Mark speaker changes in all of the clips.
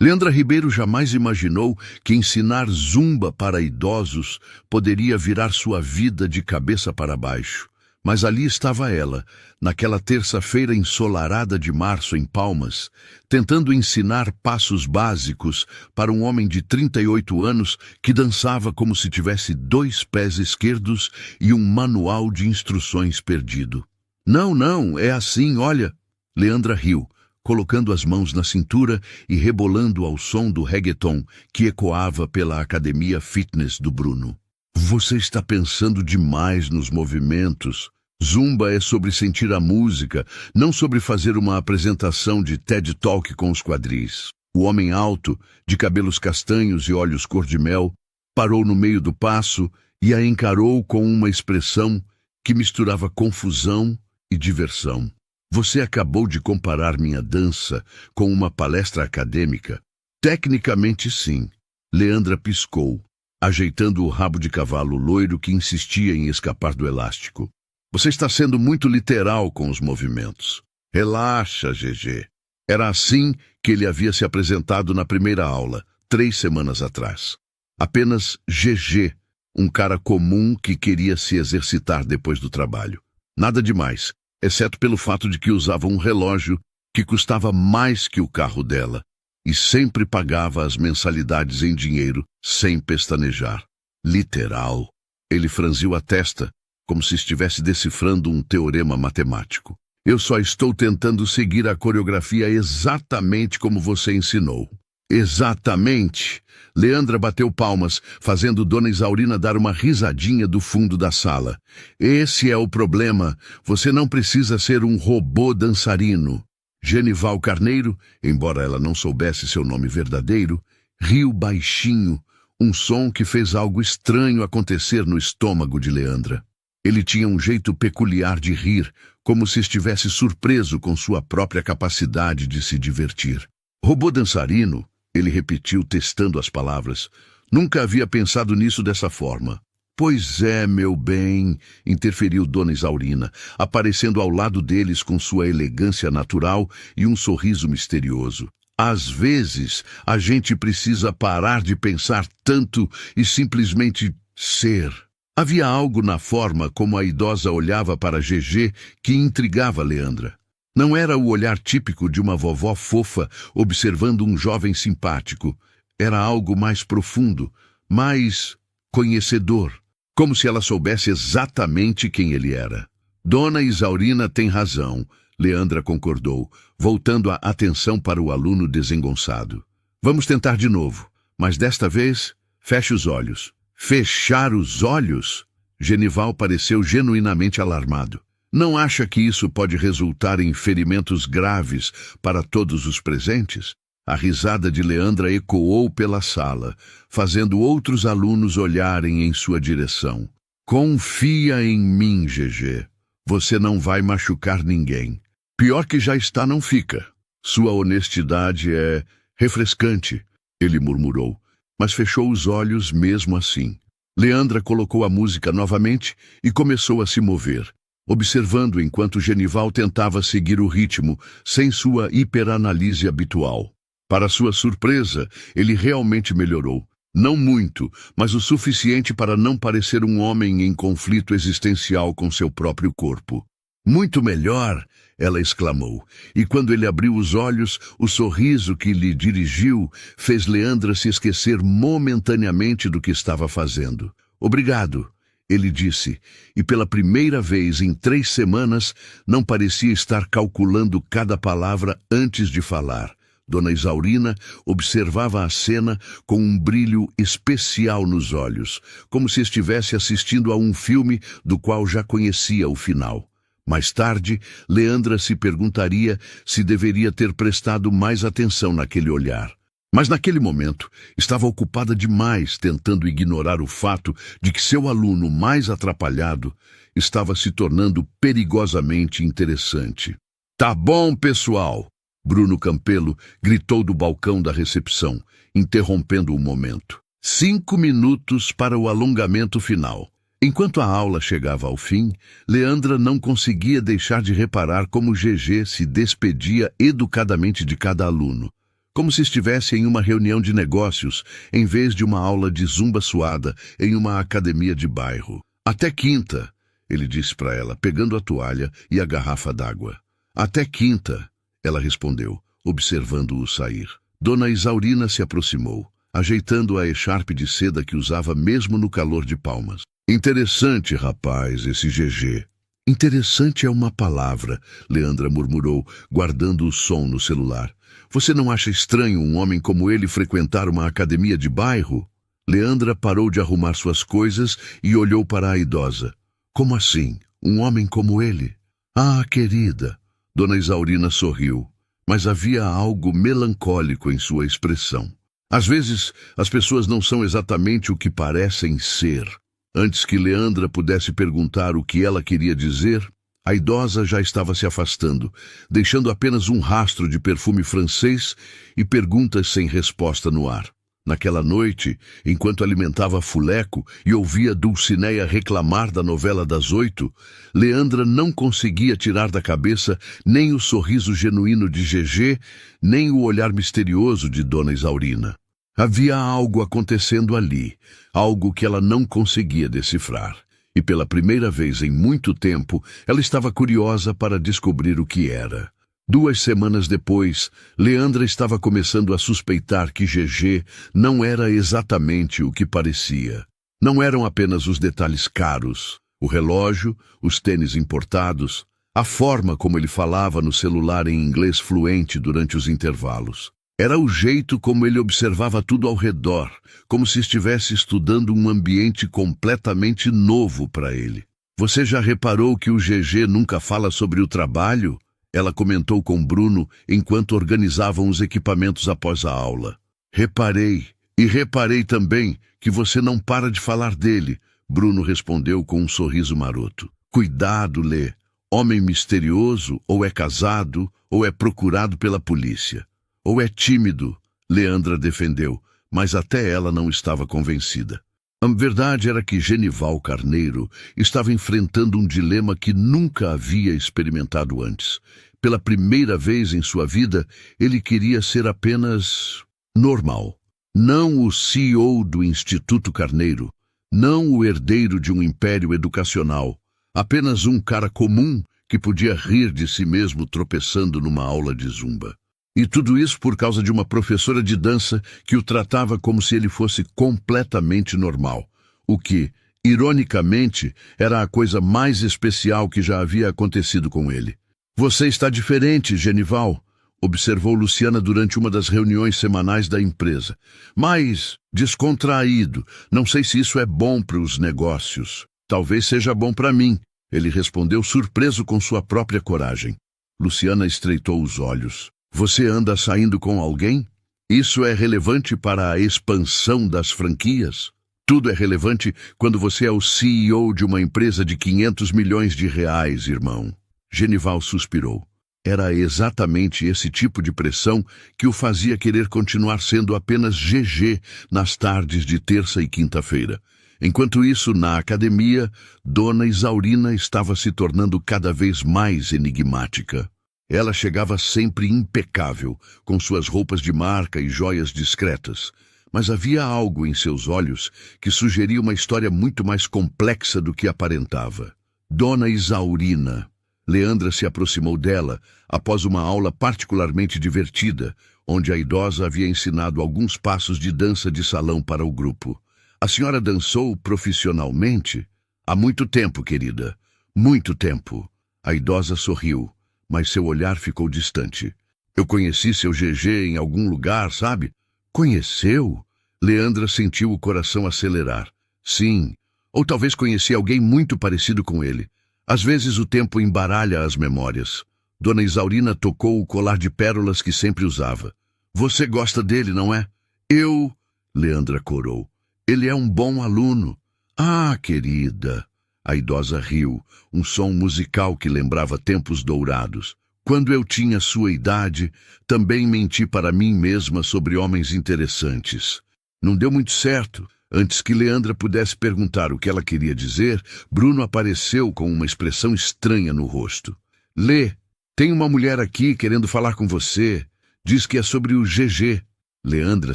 Speaker 1: Leandra Ribeiro jamais imaginou que ensinar zumba para idosos poderia virar sua vida de cabeça para baixo. Mas ali estava ela, naquela terça-feira ensolarada de março em Palmas, tentando ensinar passos básicos para um homem de 38 anos que dançava como se tivesse 2 pés esquerdos e um manual de instruções perdido. Não, não, é assim, olha. Leandra riu, colocando as mãos na cintura e rebolando ao som do reggaeton que ecoava pela academia fitness do Bruno. Você está pensando demais nos movimentos. Zumba é sobre sentir a música, não sobre fazer uma apresentação de TED Talk com os quadris. O homem alto, de cabelos castanhos e olhos cor-de-mel, parou no meio do passo e a encarou com uma expressão que misturava confusão e diversão. Você acabou de comparar minha dança com uma palestra acadêmica? Tecnicamente, sim. Leandra piscou, ajeitando o rabo de cavalo loiro que insistia em escapar do elástico. Você está sendo muito literal com os movimentos. Relaxa, GG. Era assim que ele havia se apresentado na primeira aula, 3 semanas atrás. Apenas GG, um cara comum que queria se exercitar depois do trabalho. Nada demais, exceto pelo fato de que usava um relógio que custava mais que o carro dela e sempre pagava as mensalidades em dinheiro sem pestanejar. Literal. Ele franziu a testa, como se estivesse decifrando um teorema matemático. Eu só estou tentando seguir a coreografia exatamente como você ensinou. Exatamente! Leandra bateu palmas, fazendo Dona Isaurina dar uma risadinha do fundo da sala. Esse é o problema. Você não precisa ser um robô dançarino. Genival Carneiro, embora ela não soubesse seu nome verdadeiro, riu baixinho, um som que fez algo estranho acontecer no estômago de Leandra. Ele tinha um jeito peculiar de rir, como se estivesse surpreso com sua própria capacidade de se divertir. Robô dançarino, ele repetiu testando as palavras. Nunca havia pensado nisso dessa forma. Pois é, meu bem, interferiu Dona Isaurina, aparecendo ao lado deles com sua elegância natural e um sorriso misterioso. Às vezes, a gente precisa parar de pensar tanto e simplesmente ser. Havia algo na forma como a idosa olhava para GG que intrigava Leandra. Não era o olhar típico de uma vovó fofa observando um jovem simpático. Era algo mais profundo, mais conhecedor, como se ela soubesse exatamente quem ele era. Dona Isaurina tem razão, Leandra concordou, voltando a atenção para o aluno desengonçado. Vamos tentar de novo, mas desta vez, feche os olhos. Fechar os olhos? Genival pareceu genuinamente alarmado. Não acha que isso pode resultar em ferimentos graves para todos os presentes? A risada de Leandra ecoou pela sala, fazendo outros alunos olharem em sua direção. Confia em mim, GG. Você não vai machucar ninguém. Pior que já está não fica. Sua honestidade é refrescante, ele murmurou, mas fechou os olhos mesmo assim. Leandra colocou a música novamente e começou a se mover, observando enquanto Genival tentava seguir o ritmo sem sua hiperanálise habitual. Para sua surpresa, ele realmente melhorou. Não muito, mas o suficiente para não parecer um homem em conflito existencial com seu próprio corpo. Muito melhor, ela exclamou, e quando ele abriu os olhos, o sorriso que lhe dirigiu fez Leandra se esquecer momentaneamente do que estava fazendo. Obrigado, ele disse, e pela primeira vez em 3 semanas não parecia estar calculando cada palavra antes de falar. Dona Isaurina observava a cena com um brilho especial nos olhos, como se estivesse assistindo a um filme do qual já conhecia o final. Mais tarde, Leandra se perguntaria se deveria ter prestado mais atenção naquele olhar. Mas naquele momento, estava ocupada demais tentando ignorar o fato de que seu aluno mais atrapalhado estava se tornando perigosamente interessante. Tá bom, pessoal! Bruno Campelo gritou do balcão da recepção, interrompendo o momento. 5 minutos para o alongamento final. Enquanto a aula chegava ao fim, Leandra não conseguia deixar de reparar como GG se despedia educadamente de cada aluno, como se estivesse em uma reunião de negócios, em vez de uma aula de zumba suada em uma academia de bairro. Até quinta, ele disse para ela, pegando a toalha e a garrafa d'água. Até quinta, ela respondeu, observando-o sair. Dona Isaurina se aproximou, ajeitando a echarpe de seda que usava mesmo no calor de Palmas. Interessante, rapaz, esse GG. Interessante é uma palavra, Leandra murmurou, guardando o som no celular. Você não acha estranho um homem como ele frequentar uma academia de bairro? Leandra parou de arrumar suas coisas e olhou para a idosa. Como assim? Um homem como ele? Ah, querida. Dona Isaurina sorriu, mas havia algo melancólico em sua expressão. Às vezes, as pessoas não são exatamente o que parecem ser. Antes que Leandra pudesse perguntar o que ela queria dizer, a idosa já estava se afastando, deixando apenas um rastro de perfume francês e perguntas sem resposta no ar. Naquela noite, enquanto alimentava Fuleco e ouvia Dulcineia reclamar da novela das 8, Leandra não conseguia tirar da cabeça nem o sorriso genuíno de GG, nem o olhar misterioso de Dona Isaurina. Havia algo acontecendo ali, algo que ela não conseguia decifrar. E pela primeira vez em muito tempo, ela estava curiosa para descobrir o que era. 2 semanas depois, Leandra estava começando a suspeitar que GG não era exatamente o que parecia. Não eram apenas os detalhes caros, o relógio, os tênis importados, a forma como ele falava no celular em inglês fluente durante os intervalos. Era o jeito como ele observava tudo ao redor, como se estivesse estudando um ambiente completamente novo para ele. Você já reparou que o GG nunca fala sobre o trabalho? Ela comentou com Bruno enquanto organizavam os equipamentos após a aula. Reparei, e reparei também que você não para de falar dele, Bruno respondeu com um sorriso maroto. Cuidado, Lê. Homem misterioso, ou é casado, ou é procurado pela polícia. Ou é tímido, Leandra defendeu, mas até ela não estava convencida. A verdade era que Genival Carneiro estava enfrentando um dilema que nunca havia experimentado antes. Pela primeira vez em sua vida, ele queria ser apenas normal. Não o CEO do Instituto Carneiro, não o herdeiro de um império educacional, apenas um cara comum que podia rir de si mesmo tropeçando numa aula de zumba. E tudo isso por causa de uma professora de dança que o tratava como se ele fosse completamente normal, o que, ironicamente, era a coisa mais especial que já havia acontecido com ele. Você está diferente, Genival, observou Luciana durante uma das reuniões semanais da empresa. Mais descontraído. Não sei se isso é bom para os negócios. Talvez seja bom para mim, ele respondeu surpreso com sua própria coragem. Luciana estreitou os olhos. Você anda saindo com alguém? Isso é relevante para a expansão das franquias? Tudo é relevante quando você é o CEO de uma empresa de 500 milhões de reais, irmão. Genival suspirou. Era exatamente esse tipo de pressão que o fazia querer continuar sendo apenas GG nas tardes de terça e quinta-feira. Enquanto isso, na academia, Dona Isaurina estava se tornando cada vez mais enigmática. Ela chegava sempre impecável, com suas roupas de marca e joias discretas. Mas havia algo em seus olhos que sugeria uma história muito mais complexa do que aparentava. Dona Isaurina. Leandra se aproximou dela após uma aula particularmente divertida, onde a idosa havia ensinado alguns passos de dança de salão para o grupo. A senhora dançou profissionalmente? Há muito tempo, querida. Muito tempo. A idosa sorriu, mas seu olhar ficou distante. Eu conheci seu GG em algum lugar, sabe? Conheceu? Leandra sentiu o coração acelerar. Sim, ou talvez conheci alguém muito parecido com ele. Às vezes o tempo embaralha as memórias. Dona Isaurina tocou o colar de pérolas que sempre usava. Você gosta dele, não é? Eu... Leandra corou. Ele é um bom aluno. Ah, querida... A idosa riu, um som musical que lembrava tempos dourados. Quando eu tinha sua idade, também menti para mim mesma sobre homens interessantes. Não deu muito certo. Antes que Leandra pudesse perguntar o que ela queria dizer, Bruno apareceu com uma expressão estranha no rosto. Lê, tem uma mulher aqui querendo falar com você, Diz que é sobre o GG. Leandra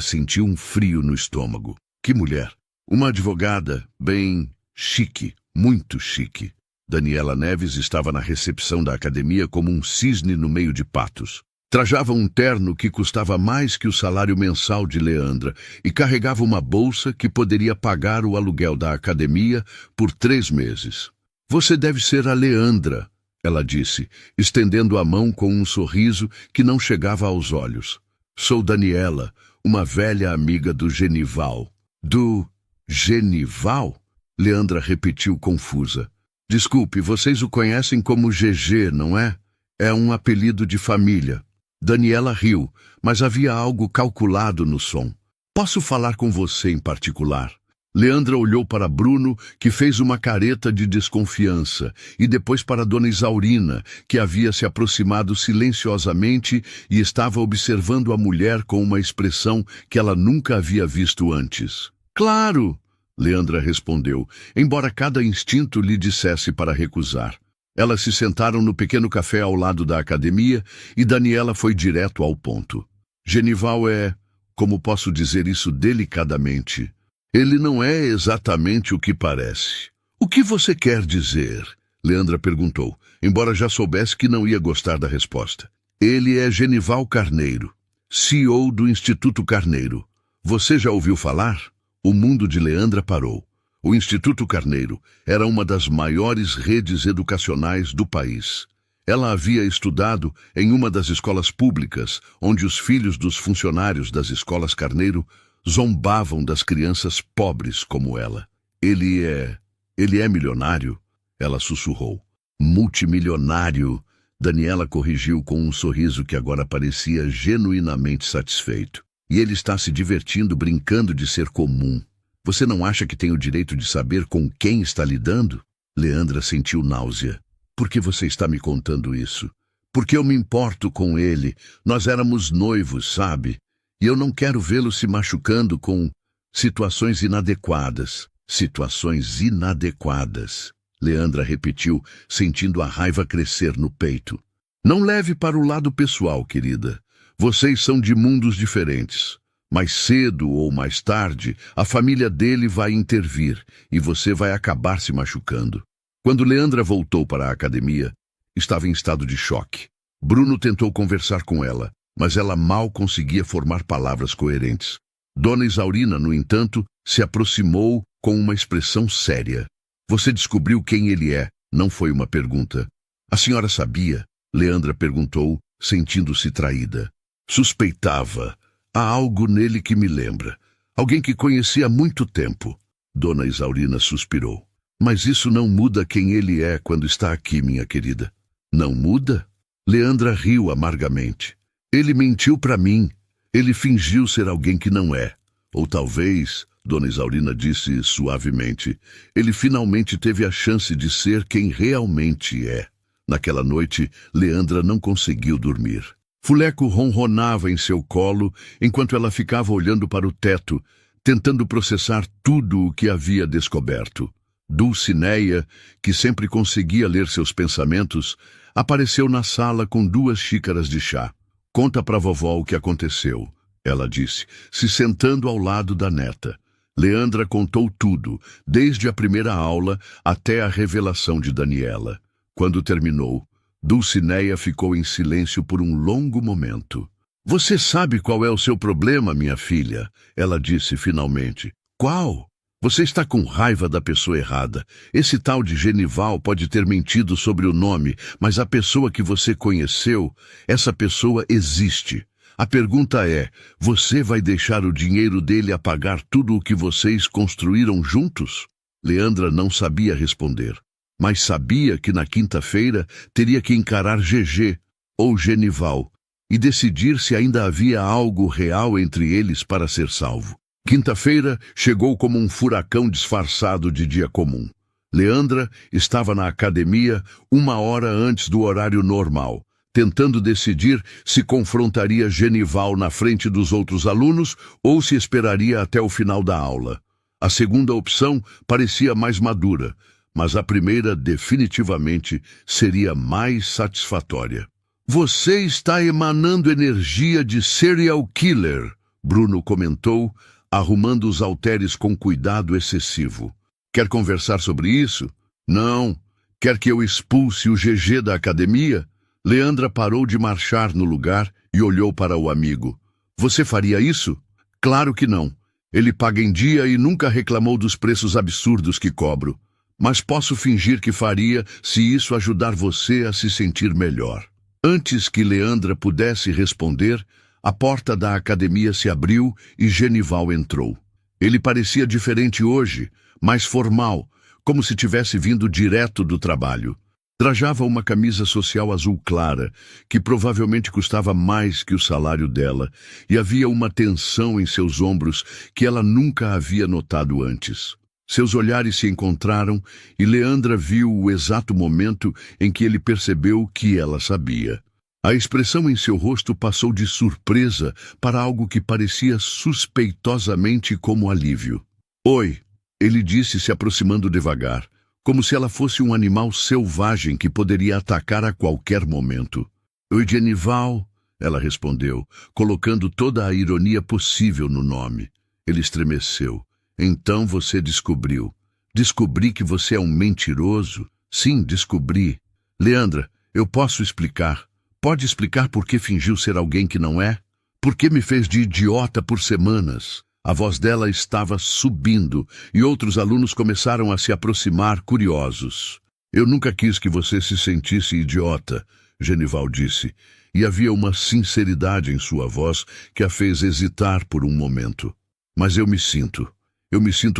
Speaker 1: sentiu um frio no estômago. Que mulher! Uma advogada bem chique, muito chique. Daniela Neves estava na recepção da academia como um cisne no meio de patos. Trajava um terno que custava mais que o salário mensal de Leandra e carregava uma bolsa que poderia pagar o aluguel da academia por 3 meses. Você deve ser a Leandra, ela disse, estendendo a mão com um sorriso que não chegava aos olhos. Sou Daniela, uma velha amiga do Genival. Do Genival? Leandra repetiu confusa. Desculpe, vocês o conhecem como GG, não é? É um apelido de família. Daniela riu, mas havia algo calculado no som. Posso falar com você em particular? Leandra olhou para Bruno, que fez uma careta de desconfiança, e depois para Dona Isaurina, que havia se aproximado silenciosamente e estava observando a mulher com uma expressão que ela nunca havia visto antes. Claro! Leandra respondeu, embora cada instinto lhe dissesse para recusar. Elas se sentaram no pequeno café ao lado da academia e Daniela foi direto ao ponto. Genival é, como posso dizer isso delicadamente, ele não é exatamente o que parece. O que você quer dizer? Leandra perguntou, embora já soubesse que não ia gostar da resposta. Ele é Genival Carneiro, CEO do Instituto Carneiro. Você já ouviu falar? O mundo de Leandra parou. O Instituto Carneiro era uma das maiores redes educacionais do país. Ela havia estudado em uma das escolas públicas, onde os filhos dos funcionários das escolas Carneiro zombavam das crianças pobres como ela. Ele é milionário? Ela sussurrou. Multimilionário, Daniela corrigiu com um sorriso que agora parecia genuinamente satisfeito. E ele está se divertindo brincando de ser comum. Você não acha que tem o direito de saber com quem está lidando? Leandra sentiu náusea. Por que você está me contando isso? Porque eu me importo com ele. Nós éramos noivos, sabe? E eu não quero vê-lo se machucando com situações inadequadas. Situações inadequadas. Leandra repetiu, sentindo a raiva crescer no peito. Não leve para o lado pessoal, querida. Vocês são de mundos diferentes. Mais cedo ou mais tarde, a família dele vai intervir e você vai acabar se machucando. Quando Leandra voltou para a academia, estava em estado de choque. Bruno tentou conversar com ela, mas ela mal conseguia formar palavras coerentes. Dona Isaurina, no entanto, se aproximou com uma expressão séria. Você descobriu quem ele é, não foi uma pergunta. A senhora sabia? Leandra perguntou, sentindo-se traída. Suspeitava. Há algo nele que me lembra. Alguém que conheci há muito tempo. Dona Isaurina suspirou. Mas isso não muda quem ele é quando está aqui, minha querida. Não muda? Leandra riu amargamente. Ele mentiu para mim. Ele fingiu ser alguém que não é. Ou talvez, Dona Isaurina disse suavemente, ele finalmente teve a chance de ser quem realmente é. Naquela noite, Leandra não conseguiu dormir. Fuleco ronronava em seu colo enquanto ela ficava olhando para o teto, tentando processar tudo o que havia descoberto. Dulcineia, que sempre conseguia ler seus pensamentos, apareceu na sala com 2 xícaras de chá. Conta para vovó o que aconteceu, ela disse, se sentando ao lado da neta. Leandra contou tudo, desde a primeira aula até a revelação de Daniela. Quando terminou, Dulcineia ficou em silêncio por um longo momento. Você sabe qual é o seu problema, minha filha? Ela disse finalmente. Qual? Você está com raiva da pessoa errada. Esse tal de Genival pode ter mentido sobre o nome, mas a pessoa que você conheceu, essa pessoa existe. A pergunta é, você vai deixar o dinheiro dele a pagar tudo o que vocês construíram juntos? Leandra não sabia responder. Mas sabia que na quinta-feira teria que encarar GG, ou Genival, e decidir se ainda havia algo real entre eles para ser salvo. Quinta-feira chegou como um furacão disfarçado de dia comum. Leandra estava na academia 1 hora antes do horário normal, tentando decidir se confrontaria Genival na frente dos outros alunos ou se esperaria até o final da aula. A segunda opção parecia mais madura, mas a primeira definitivamente seria mais satisfatória. Você está emanando energia de serial killer, Bruno comentou, arrumando os halteres com cuidado excessivo. Quer conversar sobre isso? Não. Quer que eu expulse o GG da academia? Leandra parou de marchar no lugar e olhou para o amigo. Você faria isso? Claro que não. Ele paga em dia e nunca reclamou dos preços absurdos que cobro. Mas posso fingir que faria se isso ajudar você a se sentir melhor. Antes que Leandra pudesse responder, a porta da academia se abriu e Genival entrou. Ele parecia diferente hoje, mais formal, como se tivesse vindo direto do trabalho. Trajava uma camisa social azul clara, que provavelmente custava mais que o salário dela, e havia uma tensão em seus ombros que ela nunca havia notado antes. Seus olhares se encontraram e Leandra viu o exato momento em que ele percebeu que ela sabia. A expressão em seu rosto passou de surpresa para algo que parecia suspeitosamente como alívio. Oi, ele disse se aproximando devagar, como se ela fosse um animal selvagem que poderia atacar a qualquer momento. Oi, Genival, ela respondeu, colocando toda a ironia possível no nome. Ele estremeceu. Então você descobriu. Descobri que você é um mentiroso? Sim, descobri. Leandra, eu posso explicar. Pode explicar por que fingiu ser alguém que não é? Por que me fez de idiota por semanas? A voz dela estava subindo e outros alunos começaram a se aproximar curiosos. Eu nunca quis que você se sentisse idiota, Genival disse, e havia uma sinceridade em sua voz que a fez hesitar por um momento. Mas eu me sinto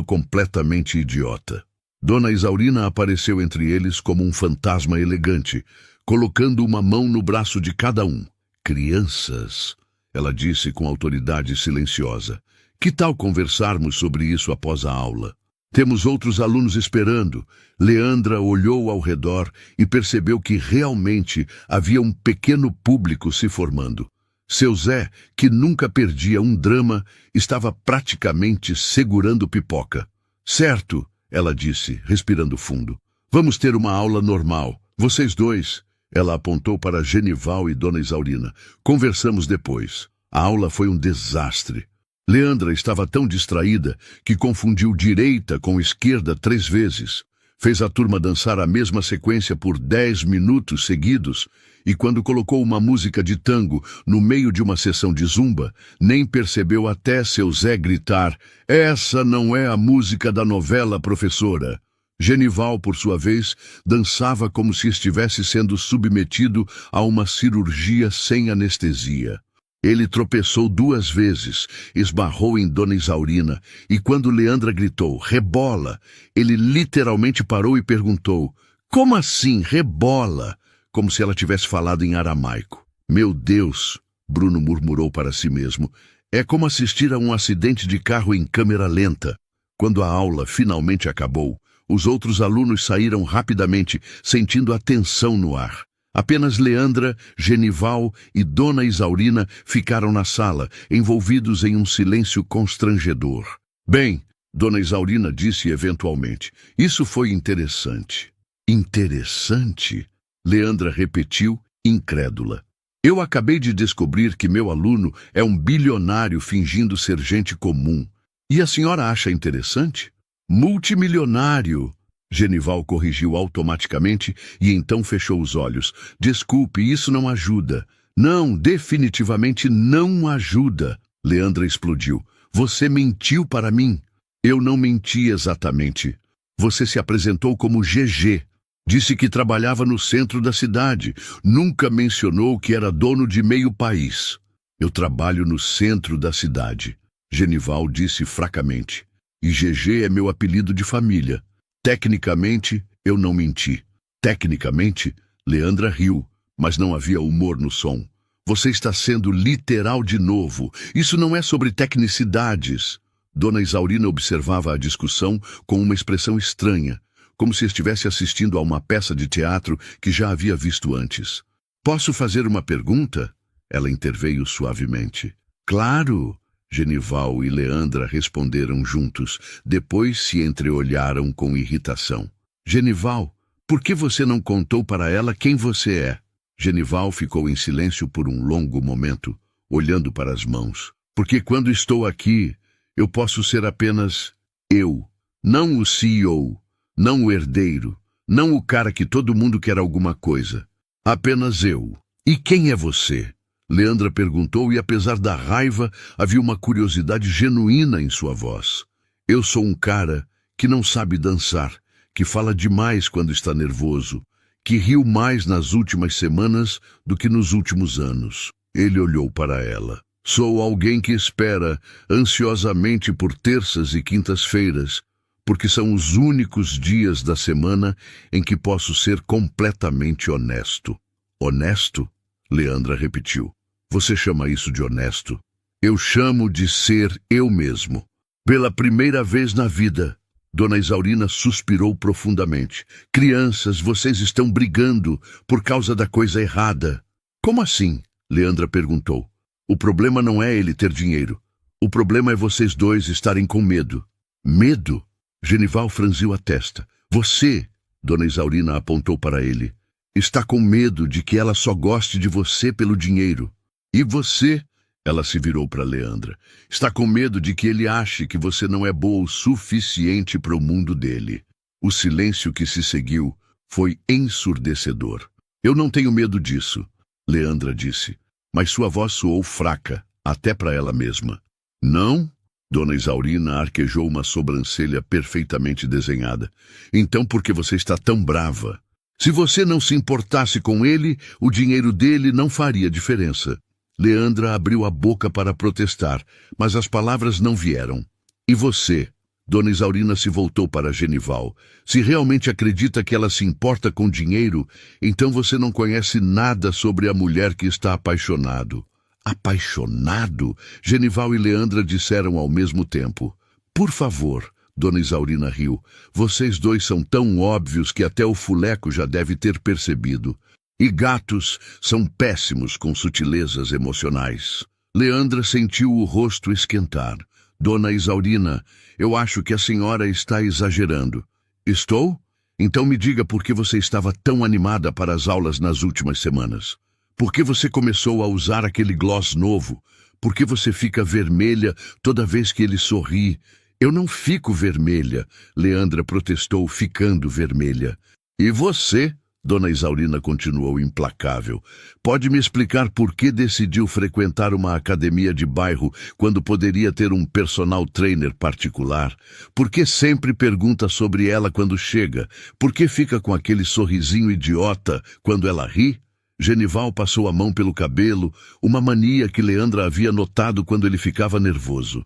Speaker 1: completamente idiota. Dona Isaurina apareceu entre eles como um fantasma elegante, colocando uma mão no braço de cada um. Crianças, ela disse com autoridade silenciosa. Que tal conversarmos sobre isso após a aula? Temos outros alunos esperando. Leandra olhou ao redor e percebeu que realmente havia um pequeno público se formando. Seu Zé, que nunca perdia um drama, estava praticamente segurando pipoca. Certo, ela disse, respirando fundo. Vamos ter uma aula normal. Vocês dois. Ela apontou para Genival e Dona Isaurina. Conversamos depois. A aula foi um desastre. Leandra estava tão distraída que confundiu direita com esquerda 3 vezes. Fez a turma dançar a mesma sequência por 10 minutos seguidos e quando colocou uma música de tango no meio de uma sessão de zumba, nem percebeu até seu Zé gritar: "Essa não é a música da novela, professora." Genival, por sua vez, dançava como se estivesse sendo submetido a uma cirurgia sem anestesia. Ele tropeçou 2 vezes, esbarrou em Dona Isaurina, e quando Leandra gritou, "Rebola!", ele literalmente parou e perguntou, "Como assim, rebola?", como se ela tivesse falado em aramaico. "Meu Deus", Bruno murmurou para si mesmo, "é como assistir a um acidente de carro em câmera lenta." Quando a aula finalmente acabou, os outros alunos saíram rapidamente, sentindo a tensão no ar. Apenas Leandra, Genival e Dona Isaurina ficaram na sala, envolvidos em um silêncio constrangedor. "Bem", Dona Isaurina disse eventualmente, "isso foi interessante." "Interessante?", Leandra repetiu, incrédula. "Eu acabei de descobrir que meu aluno é um bilionário fingindo ser gente comum. E a senhora acha interessante?" "Multimilionário", Genival corrigiu automaticamente e então fechou os olhos. "Desculpe, isso não ajuda." "Não, definitivamente não ajuda", Leandra explodiu. "Você mentiu para mim." "Eu não menti exatamente. Você se apresentou como GG. Disse que trabalhava no centro da cidade. Nunca mencionou que era dono de meio país." "Eu trabalho no centro da cidade", Genival disse fracamente. "E GG é meu apelido de família. Tecnicamente, eu não menti." "Tecnicamente?", Leandra riu, mas não havia humor no som. "Você está sendo literal de novo. Isso não é sobre tecnicidades." Dona Isaurina observava a discussão com uma expressão estranha, como se estivesse assistindo a uma peça de teatro que já havia visto antes. "Posso fazer uma pergunta?", ela interveio suavemente. "Claro!", Genival e Leandra responderam juntos, depois se entreolharam com irritação. "Genival, por que você não contou para ela quem você é?" Genival ficou em silêncio por um longo momento, olhando para as mãos. Porque quando estou aqui, eu posso ser apenas eu, não o CEO, não o herdeiro, não o cara que todo mundo quer alguma coisa. Apenas eu. E quem é você? Leandra perguntou e, apesar da raiva, havia uma curiosidade genuína em sua voz. Eu sou um cara que não sabe dançar, que fala demais quando está nervoso, que riu mais nas últimas semanas do que nos últimos anos. Ele olhou para ela. Sou alguém que espera ansiosamente por terças e quintas-feiras, porque são os únicos dias da semana em que posso ser completamente honesto. Honesto? Leandra repetiu. Você chama isso de honesto? Eu chamo de ser eu mesmo. Pela primeira vez na vida, Dona Isaurina suspirou profundamente. Crianças, vocês estão brigando por causa da coisa errada. Como assim? Leandra perguntou. O problema não é ele ter dinheiro. O problema é vocês dois estarem com medo. Medo? Genival franziu a testa. Você, Dona Isaurina apontou para ele, está com medo de que ela só goste de você pelo dinheiro. E você, ela se virou para Leandra, está com medo de que ele ache que você não é boa o suficiente para o mundo dele. O silêncio que se seguiu foi ensurdecedor. Eu não tenho medo disso, Leandra disse, mas sua voz soou fraca, até para ela mesma. Não? Dona Isaurina arquejou uma sobrancelha perfeitamente desenhada. Então por que você está tão brava? Se você não se importasse com ele, o dinheiro dele não faria diferença. Leandra abriu a boca para protestar, mas as palavras não vieram. E você? Dona Isaurina se voltou para Genival. Se realmente acredita que ela se importa com dinheiro, então você não conhece nada sobre a mulher que está apaixonado. Apaixonado? Genival e Leandra disseram ao mesmo tempo. Por favor, Dona Isaurina riu. Vocês dois são tão óbvios que até o fuleco já deve ter percebido. E gatos são péssimos com sutilezas emocionais. Leandra sentiu o rosto esquentar. Dona Isaurina, eu acho que a senhora está exagerando. Estou? Então me diga por que você estava tão animada para as aulas nas últimas semanas. Por que você começou a usar aquele gloss novo? Por que você fica vermelha toda vez que ele sorri? Eu não fico vermelha, Leandra protestou, ficando vermelha. E você? Dona Isaurina continuou implacável. Pode me explicar por que decidiu frequentar uma academia de bairro quando poderia ter um personal trainer particular? Por que sempre pergunta sobre ela quando chega? Por que fica com aquele sorrisinho idiota quando ela ri? Genival passou a mão pelo cabelo, uma mania que Leandra havia notado quando ele ficava nervoso.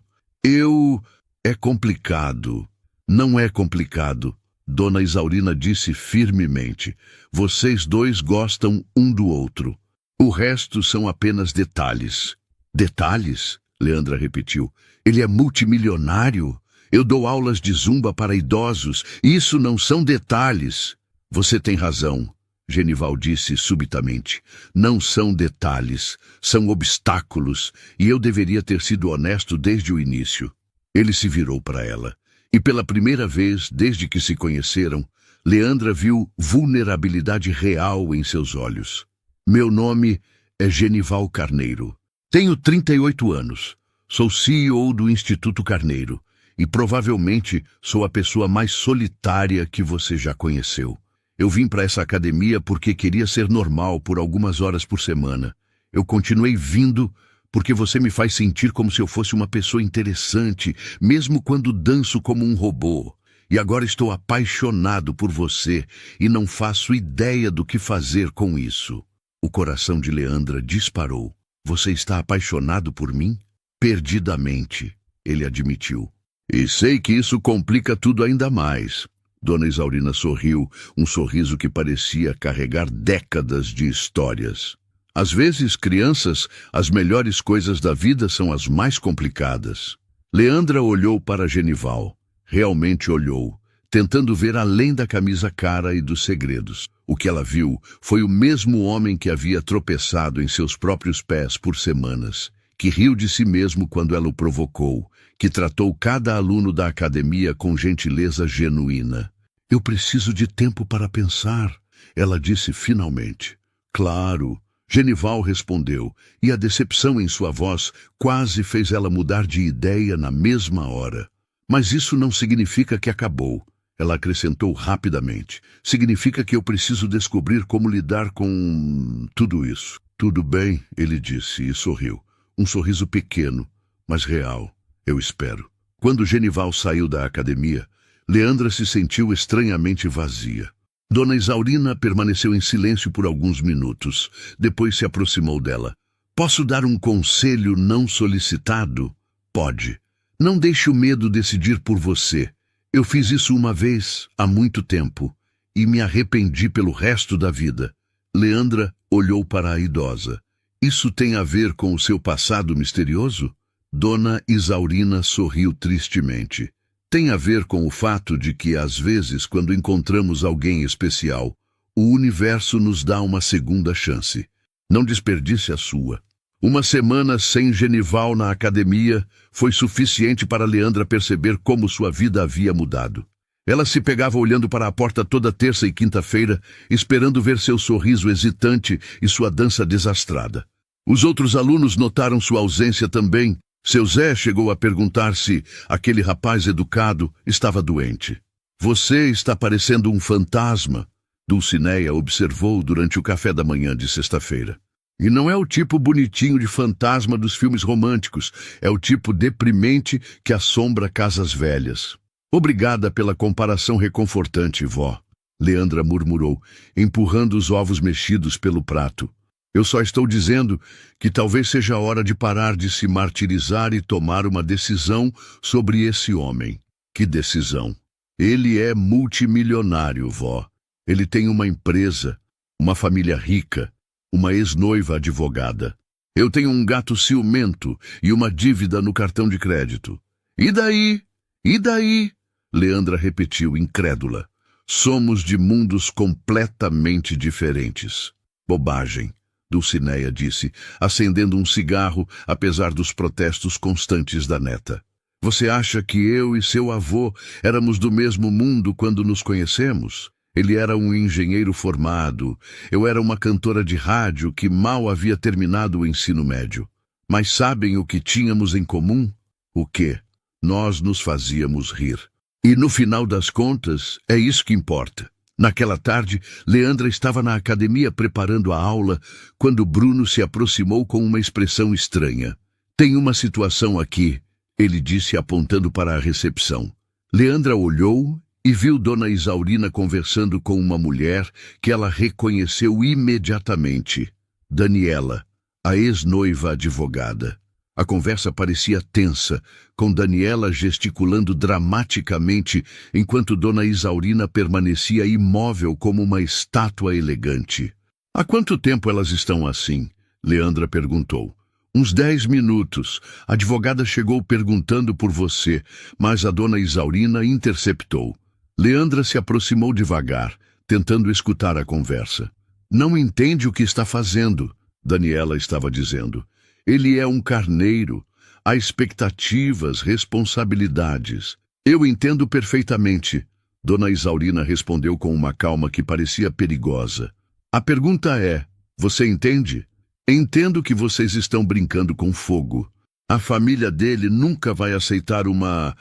Speaker 1: É complicado. Não é complicado. Dona Isaurina disse firmemente. Vocês dois gostam um do outro. O resto são apenas detalhes. Detalhes? Leandra repetiu. Ele é multimilionário. Eu dou aulas de zumba para idosos. Isso não são detalhes. Você tem razão, Genival disse subitamente. Não são detalhes, são obstáculos, e eu deveria ter sido honesto desde o início. Ele se virou para ela. E pela primeira vez, desde que se conheceram, Leandra viu vulnerabilidade real em seus olhos. Meu nome é Genival Carneiro. Tenho 38 anos. Sou CEO do Instituto Carneiro. E provavelmente sou a pessoa mais solitária que você já conheceu. Eu vim para essa academia porque queria ser normal por algumas horas por semana. Eu continuei vindo porque você me faz sentir como se eu fosse uma pessoa interessante, mesmo quando danço como um robô. E agora estou apaixonado por você e não faço ideia do que fazer com isso. O coração de Leandra disparou. Você está apaixonado por mim? Perdidamente, ele admitiu. E sei que isso complica tudo ainda mais. Dona Isaurina sorriu, um sorriso que parecia carregar décadas de histórias. Às vezes, crianças, as melhores coisas da vida são as mais complicadas. Leandra olhou para Genival. Realmente olhou, tentando ver além da camisa cara e dos segredos. O que ela viu foi o mesmo homem que havia tropeçado em seus próprios pés por semanas, que riu de si mesmo quando ela o provocou, que tratou cada aluno da academia com gentileza genuína. Eu preciso de tempo para pensar, ela disse finalmente. Claro, Genival respondeu, e a decepção em sua voz quase fez ela mudar de ideia na mesma hora. Mas isso não significa que acabou. Ela acrescentou rapidamente. Significa que eu preciso descobrir como lidar com tudo isso. Tudo bem, ele disse e sorriu. Um sorriso pequeno, mas real, eu espero. Quando Genival saiu da academia, Leandra se sentiu estranhamente vazia. Dona Isaurina permaneceu em silêncio por alguns minutos. Depois se aproximou dela. Posso dar um conselho não solicitado? Pode. Não deixe o medo decidir por você. Eu fiz isso uma vez, há muito tempo, e me arrependi pelo resto da vida. Leandra olhou para a idosa. Isso tem a ver com o seu passado misterioso? Dona Isaurina sorriu tristemente. Tem a ver com o fato de que, às vezes, quando encontramos alguém especial, o universo nos dá uma segunda chance. Não desperdice a sua. Uma semana sem Genival na academia foi suficiente para Leandra perceber como sua vida havia mudado. Ela se pegava olhando para a porta toda terça e quinta-feira, esperando ver seu sorriso hesitante e sua dança desastrada. Os outros alunos notaram sua ausência também. Seu Zé chegou a perguntar se aquele rapaz educado estava doente. Você está parecendo um fantasma, Dulcineia observou durante o café da manhã de sexta-feira. E não é o tipo bonitinho de fantasma dos filmes românticos, é o tipo deprimente que assombra casas velhas. Obrigada pela comparação reconfortante, vó, Leandra murmurou, empurrando os ovos mexidos pelo prato. Eu só estou dizendo que talvez seja a hora de parar de se martirizar e tomar uma decisão sobre esse homem. Que decisão? Ele é multimilionário, vó. Ele tem uma empresa, uma família rica, uma ex-noiva advogada. Eu tenho um gato ciumento e uma dívida no cartão de crédito. E daí? E daí? Leandra repetiu, incrédula. Somos de mundos completamente diferentes. Bobagem, Dulcineia disse, acendendo um cigarro, apesar dos protestos constantes da neta. Você acha que eu e seu avô éramos do mesmo mundo quando nos conhecemos? Ele era um engenheiro formado, eu era uma cantora de rádio que mal havia terminado o ensino médio. Mas sabem o que tínhamos em comum? O quê? Nós nos fazíamos rir. E no final das contas, é isso que importa. Naquela tarde, Leandra estava na academia preparando a aula quando Bruno se aproximou com uma expressão estranha. Tem uma situação aqui, ele disse apontando para a recepção. Leandra olhou e viu Dona Isaurina conversando com uma mulher que ela reconheceu imediatamente. Daniela, a ex-noiva advogada. A conversa parecia tensa, com Daniela gesticulando dramaticamente, enquanto Dona Isaurina permanecia imóvel como uma estátua elegante. Há quanto tempo elas estão assim? Leandra perguntou. Uns 10 minutos. A advogada chegou perguntando por você, mas a Dona Isaurina interceptou. Leandra se aproximou devagar, tentando escutar a conversa. Não entende o que está fazendo, Daniela estava dizendo. Ele é um carneiro. Há expectativas, responsabilidades. Eu entendo perfeitamente, Dona Isaurina respondeu com uma calma que parecia perigosa. A pergunta é, você entende? Entendo que vocês estão brincando com fogo. A família dele nunca vai aceitar uma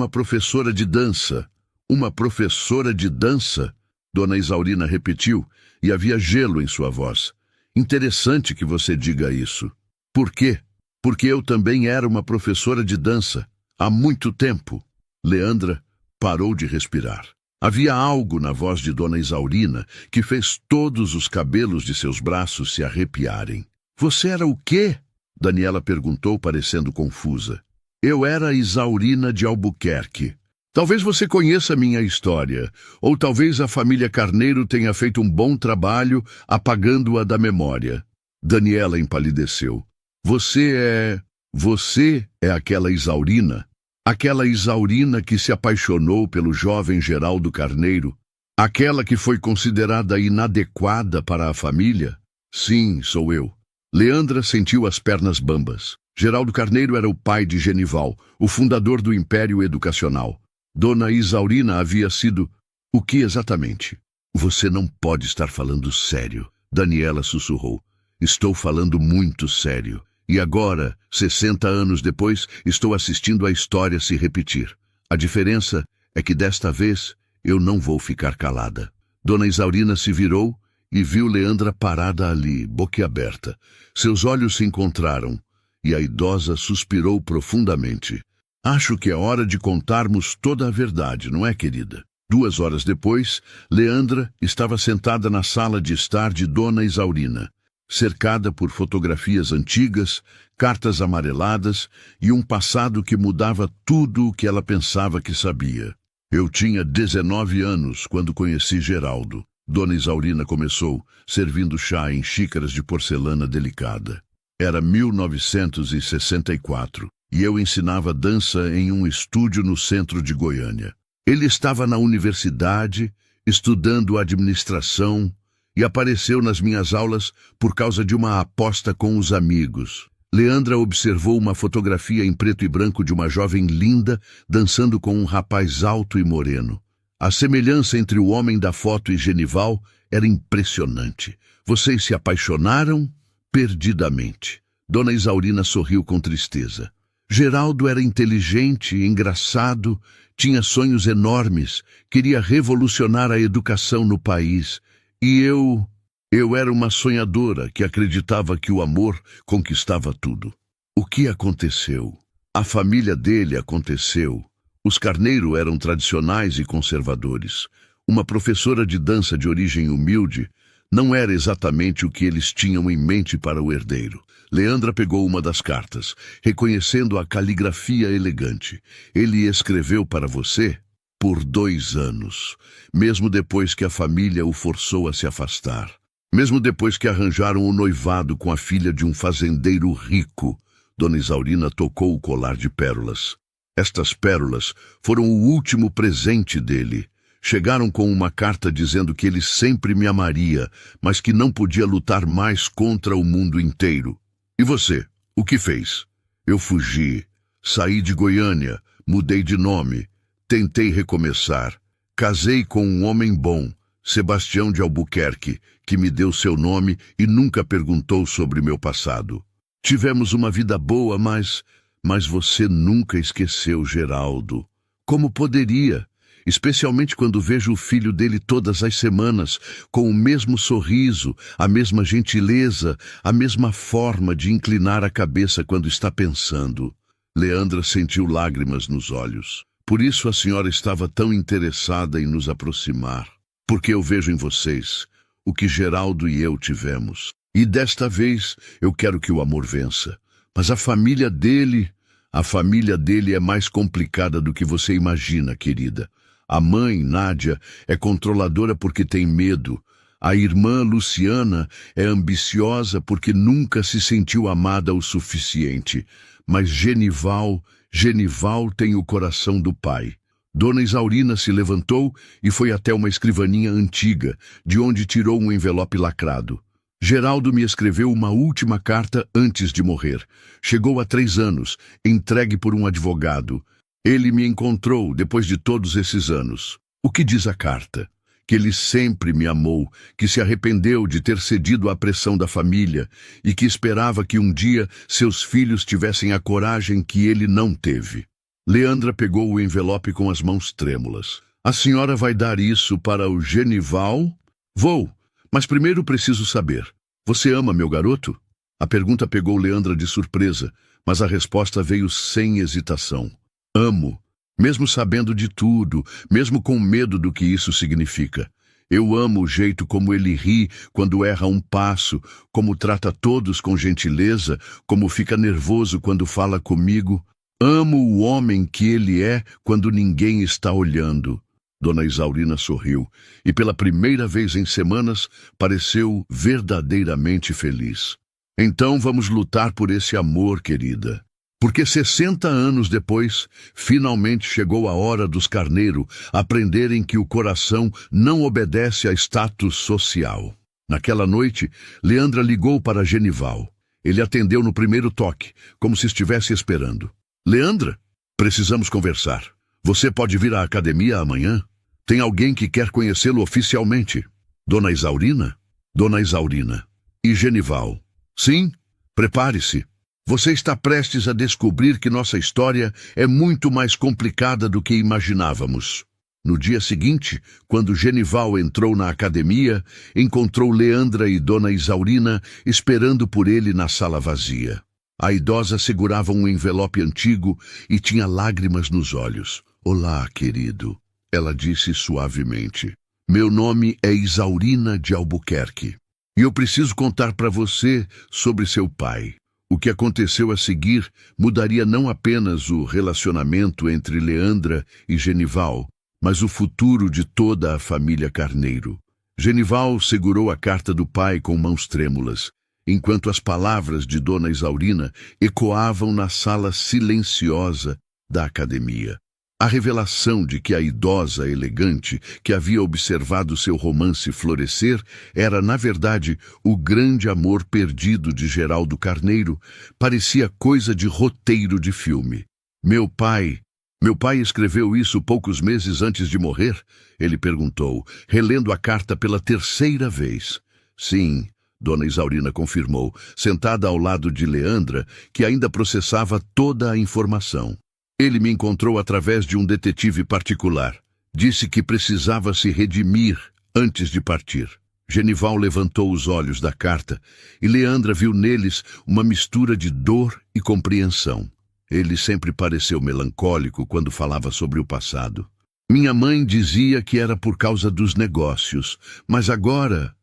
Speaker 1: professora de dança. Uma professora de dança? Dona Isaurina repetiu, e havia gelo em sua voz. Interessante que você diga isso. Por quê? Porque eu também era uma professora de dança, há muito tempo. Leandra parou de respirar. Havia algo na voz de Dona Isaurina que fez todos os cabelos de seus braços se arrepiarem. Você era o quê? Daniela perguntou, parecendo confusa. Eu era Isaurina de Albuquerque. Talvez você conheça minha história, ou talvez a família Carneiro tenha feito um bom trabalho apagando-a da memória. Daniela empalideceu. Você é aquela Isaurina? Aquela Isaurina que se apaixonou pelo jovem Geraldo Carneiro? Aquela que foi considerada inadequada para a família? Sim, sou eu. Leandra sentiu as pernas bambas. Geraldo Carneiro era o pai de Genival, o fundador do Império Educacional. Dona Isaurina havia sido... O que exatamente? Você não pode estar falando sério. Daniela sussurrou. Estou falando muito sério. E agora, 60 anos depois, estou assistindo a história se repetir. A diferença é que desta vez eu não vou ficar calada. Dona Isaurina se virou e viu Leandra parada ali, boquiaberta. Seus olhos se encontraram e a idosa suspirou profundamente. Acho que é hora de contarmos toda a verdade, não é, querida? 2 horas depois, Leandra estava sentada na sala de estar de Dona Isaurina, cercada por fotografias antigas, cartas amareladas e um passado que mudava tudo o que ela pensava que sabia. Eu tinha 19 anos quando conheci Geraldo. Dona Isaurina começou, servindo chá em xícaras de porcelana delicada. Era 1964 e eu ensinava dança em um estúdio no centro de Goiânia. Ele estava na universidade, estudando administração, e apareceu nas minhas aulas por causa de uma aposta com os amigos. Leandra observou uma fotografia em preto e branco de uma jovem linda dançando com um rapaz alto e moreno. A semelhança entre o homem da foto e Genival era impressionante. Vocês se apaixonaram perdidamente. Dona Isaurina sorriu com tristeza. Geraldo era inteligente, engraçado, tinha sonhos enormes, queria revolucionar a educação no país. E eu era uma sonhadora que acreditava que o amor conquistava tudo. O que aconteceu? A família dele aconteceu. Os Carneiro eram tradicionais e conservadores. Uma professora de dança de origem humilde não era exatamente o que eles tinham em mente para o herdeiro. Leandra pegou uma das cartas, reconhecendo a caligrafia elegante. Ele escreveu para você por 2 anos, mesmo depois que a família o forçou a se afastar. Mesmo depois que arranjaram o noivado com a filha de um fazendeiro rico. Dona Isaurina tocou o colar de pérolas. Estas pérolas foram o último presente dele. Chegaram com uma carta dizendo que ele sempre me amaria, mas que não podia lutar mais contra o mundo inteiro. E você, o que fez? Eu fugi, saí de Goiânia, mudei de nome, tentei recomeçar. Casei com um homem bom, Sebastião de Albuquerque, que me deu seu nome e nunca perguntou sobre meu passado. Tivemos uma vida boa, mas você nunca esqueceu Geraldo. Como poderia? Especialmente quando vejo o filho dele todas as semanas, com o mesmo sorriso, a mesma gentileza, a mesma forma de inclinar a cabeça quando está pensando. Leandra sentiu lágrimas nos olhos. Por isso a senhora estava tão interessada em nos aproximar. Porque eu vejo em vocês o que Geraldo e eu tivemos. E desta vez eu quero que o amor vença. Mas a família dele é mais complicada do que você imagina, querida. A mãe, Nádia, é controladora porque tem medo. A irmã, Luciana, é ambiciosa porque nunca se sentiu amada o suficiente. Mas Genival tem o coração do pai. Dona Isaurina se levantou e foi até uma escrivaninha antiga, de onde tirou um envelope lacrado. Geraldo me escreveu uma última carta antes de morrer. Chegou há 3 anos, entregue por um advogado. Ele me encontrou depois de todos esses anos. O que diz a carta? Que ele sempre me amou, que se arrependeu de ter cedido à pressão da família e que esperava que um dia seus filhos tivessem a coragem que ele não teve. Leandra pegou o envelope com as mãos trêmulas. A senhora vai dar isso para o Genival? Vou, mas primeiro preciso saber. Você ama meu garoto? A pergunta pegou Leandra de surpresa, mas a resposta veio sem hesitação. Amo, mesmo sabendo de tudo, mesmo com medo do que isso significa. Eu amo o jeito como ele ri quando erra um passo, como trata todos com gentileza, como fica nervoso quando fala comigo. Amo o homem que ele é quando ninguém está olhando. Dona Isaurina sorriu e pela primeira vez em semanas pareceu verdadeiramente feliz. Então vamos lutar por esse amor, querida. Porque 60 anos depois, finalmente chegou a hora dos Carneiro aprenderem que o coração não obedece a status social. Naquela noite, Leandra ligou para Genival. Ele atendeu no primeiro toque, como se estivesse esperando. Leandra, precisamos conversar. Você pode vir à academia amanhã? Tem alguém que quer conhecê-lo oficialmente. Dona Isaurina? Dona Isaurina. E Genival. Sim, prepare-se. Você está prestes a descobrir que nossa história é muito mais complicada do que imaginávamos. No dia seguinte, quando Genival entrou na academia, encontrou Leandra e Dona Isaurina esperando por ele na sala vazia. A idosa segurava um envelope antigo e tinha lágrimas nos olhos. Olá, querido, ela disse suavemente. Meu nome é Isaurina de Albuquerque. E eu preciso contar para você sobre seu pai. O que aconteceu a seguir mudaria não apenas o relacionamento entre Leandra e Genival, mas o futuro de toda a família Carneiro. Genival segurou a carta do pai com mãos trêmulas, enquanto as palavras de Dona Isaurina ecoavam na sala silenciosa da academia. A revelação de que a idosa elegante que havia observado seu romance florescer era, na verdade, o grande amor perdido de Geraldo Carneiro parecia coisa de roteiro de filme. Meu pai escreveu isso poucos meses antes de morrer? Ele perguntou, relendo a carta pela terceira vez. Sim, Dona Isaurina confirmou, sentada ao lado de Leandra, que ainda processava toda a informação. Ele me encontrou através de um detetive particular. Disse que precisava se redimir antes de partir. Genival levantou os olhos da carta e Leandra viu neles uma mistura de dor e compreensão. Ele sempre pareceu melancólico quando falava sobre o passado. Minha mãe dizia que era por causa dos negócios, mas agora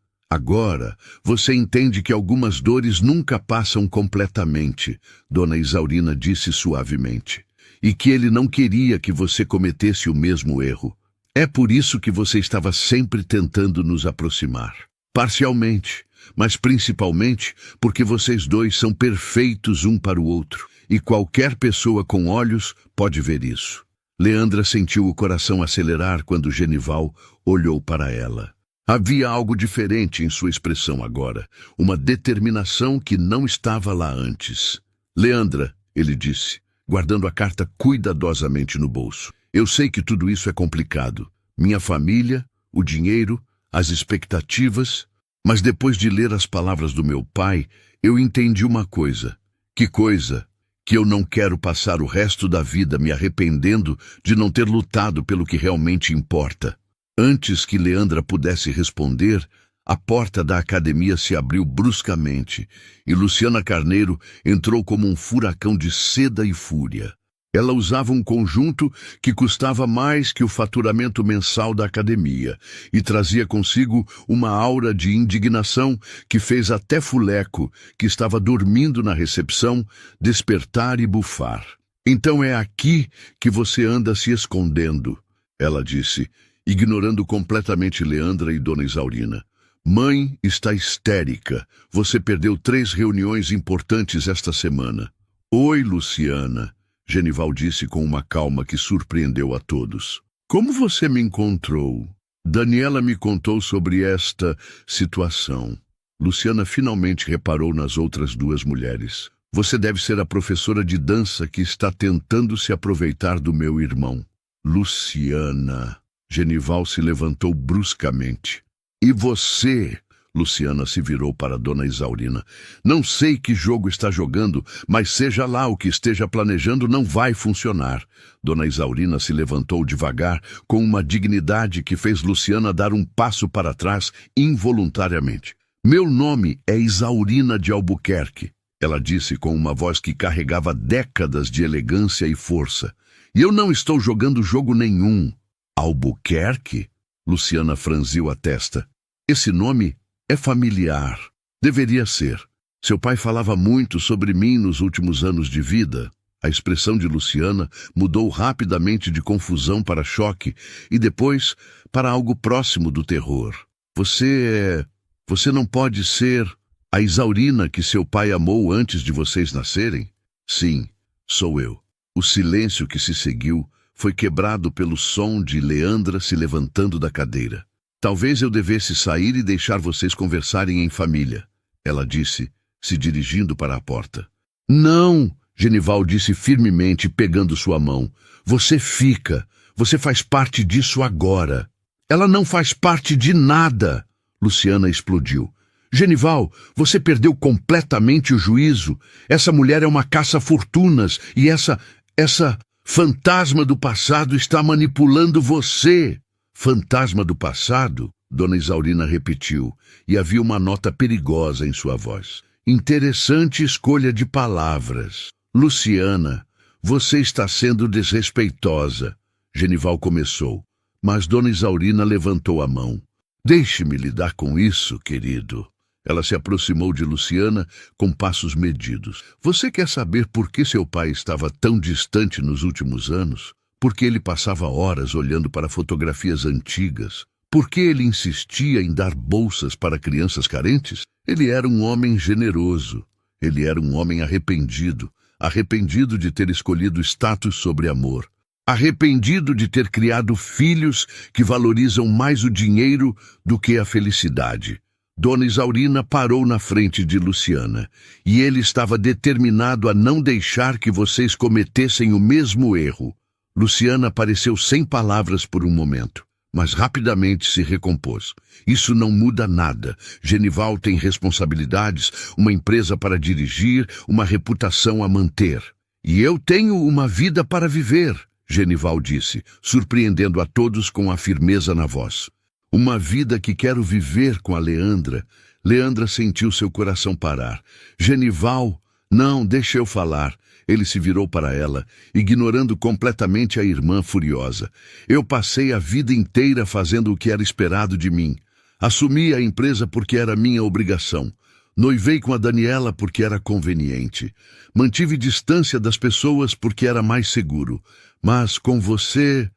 Speaker 1: você entende que algumas dores nunca passam completamente, Dona Isaurina disse suavemente. E que ele não queria que você cometesse o mesmo erro. É por isso que você estava sempre tentando nos aproximar. Parcialmente, mas principalmente porque vocês dois são perfeitos um para o outro. E qualquer pessoa com olhos pode ver isso. Leandra sentiu o coração acelerar quando Genival olhou para ela. Havia algo diferente em sua expressão agora, uma determinação que não estava lá antes. Leandra, ele disse, guardando a carta cuidadosamente no bolso. Eu sei que tudo isso é complicado. Minha família, o dinheiro, as expectativas. Mas depois de ler as palavras do meu pai, eu entendi uma coisa. Que coisa? Que eu não quero passar o resto da vida me arrependendo de não ter lutado pelo que realmente importa. Antes que Leandra pudesse responder, a porta da academia se abriu bruscamente e Luciana Carneiro entrou como um furacão de seda e fúria. Ela usava um conjunto que custava mais que o faturamento mensal da academia e trazia consigo uma aura de indignação que fez até Fuleco, que estava dormindo na recepção, despertar e bufar. Então é aqui que você anda se escondendo, ela disse, ignorando completamente Leandra e Dona Isaurina. Mãe está histérica. Você perdeu 3 reuniões importantes esta semana. Oi, Luciana, Genival disse com uma calma que surpreendeu a todos. Como você me encontrou? Daniela me contou sobre esta situação. Luciana finalmente reparou nas outras 2 mulheres. Você deve ser a professora de dança que está tentando se aproveitar do meu irmão. Luciana. Genival se levantou bruscamente. E você, Luciana se virou para Dona Isaurina. Não sei que jogo está jogando, mas seja lá o que esteja planejando, não vai funcionar. Dona Isaurina se levantou devagar, com uma dignidade que fez Luciana dar um passo para trás involuntariamente. Meu nome é Isaurina de Albuquerque, ela disse com uma voz que carregava décadas de elegância e força. E eu não estou jogando jogo nenhum. Albuquerque? Luciana franziu a testa. Esse nome é familiar. Deveria ser. Seu pai falava muito sobre mim nos últimos anos de vida. A expressão de Luciana mudou rapidamente de confusão para choque e depois para algo próximo do terror. Você não pode ser a Isaurina que seu pai amou antes de vocês nascerem? Sim, sou eu. O silêncio que se seguiu foi quebrado pelo som de Leandra se levantando da cadeira. Talvez eu devesse sair e deixar vocês conversarem em família, ela disse, se dirigindo para a porta. Não, Genival disse firmemente, pegando sua mão. Você fica. Você faz parte disso agora. Ela não faz parte de nada. Luciana explodiu. Genival, você perdeu completamente o juízo. Essa mulher é uma caça-fortunas e essa fantasma do passado está manipulando você. Fantasma do passado? Dona Isaurina repetiu, e havia uma nota perigosa em sua voz. Interessante escolha de palavras. Luciana, você está sendo desrespeitosa. Genival começou, mas Dona Isaurina levantou a mão. Deixe-me lidar com isso, querido. Ela se aproximou de Luciana com passos medidos. Você quer saber por que seu pai estava tão distante nos últimos anos? Porque ele passava horas olhando para fotografias antigas? Por que ele insistia em dar bolsas para crianças carentes? Ele era um homem generoso. Ele era um homem arrependido. Arrependido de ter escolhido status sobre amor. Arrependido de ter criado filhos que valorizam mais o dinheiro do que a felicidade. Dona Isaurina parou na frente de Luciana, e ele estava determinado a não deixar que vocês cometessem o mesmo erro. Luciana pareceu sem palavras por um momento, mas rapidamente se recompôs. Isso não muda nada. Genival tem responsabilidades, uma empresa para dirigir, uma reputação a manter. E eu tenho uma vida para viver, Genival disse, surpreendendo a todos com a firmeza na voz. Uma vida que quero viver com a Leandra. Leandra sentiu seu coração parar. Genival, não, deixa eu falar. Ele se virou para ela, ignorando completamente a irmã furiosa. Eu passei a vida inteira fazendo o que era esperado de mim. Assumi a empresa porque era minha obrigação. Noivei com a Daniela porque era conveniente. Mantive distância das pessoas porque era mais seguro. Mas com você,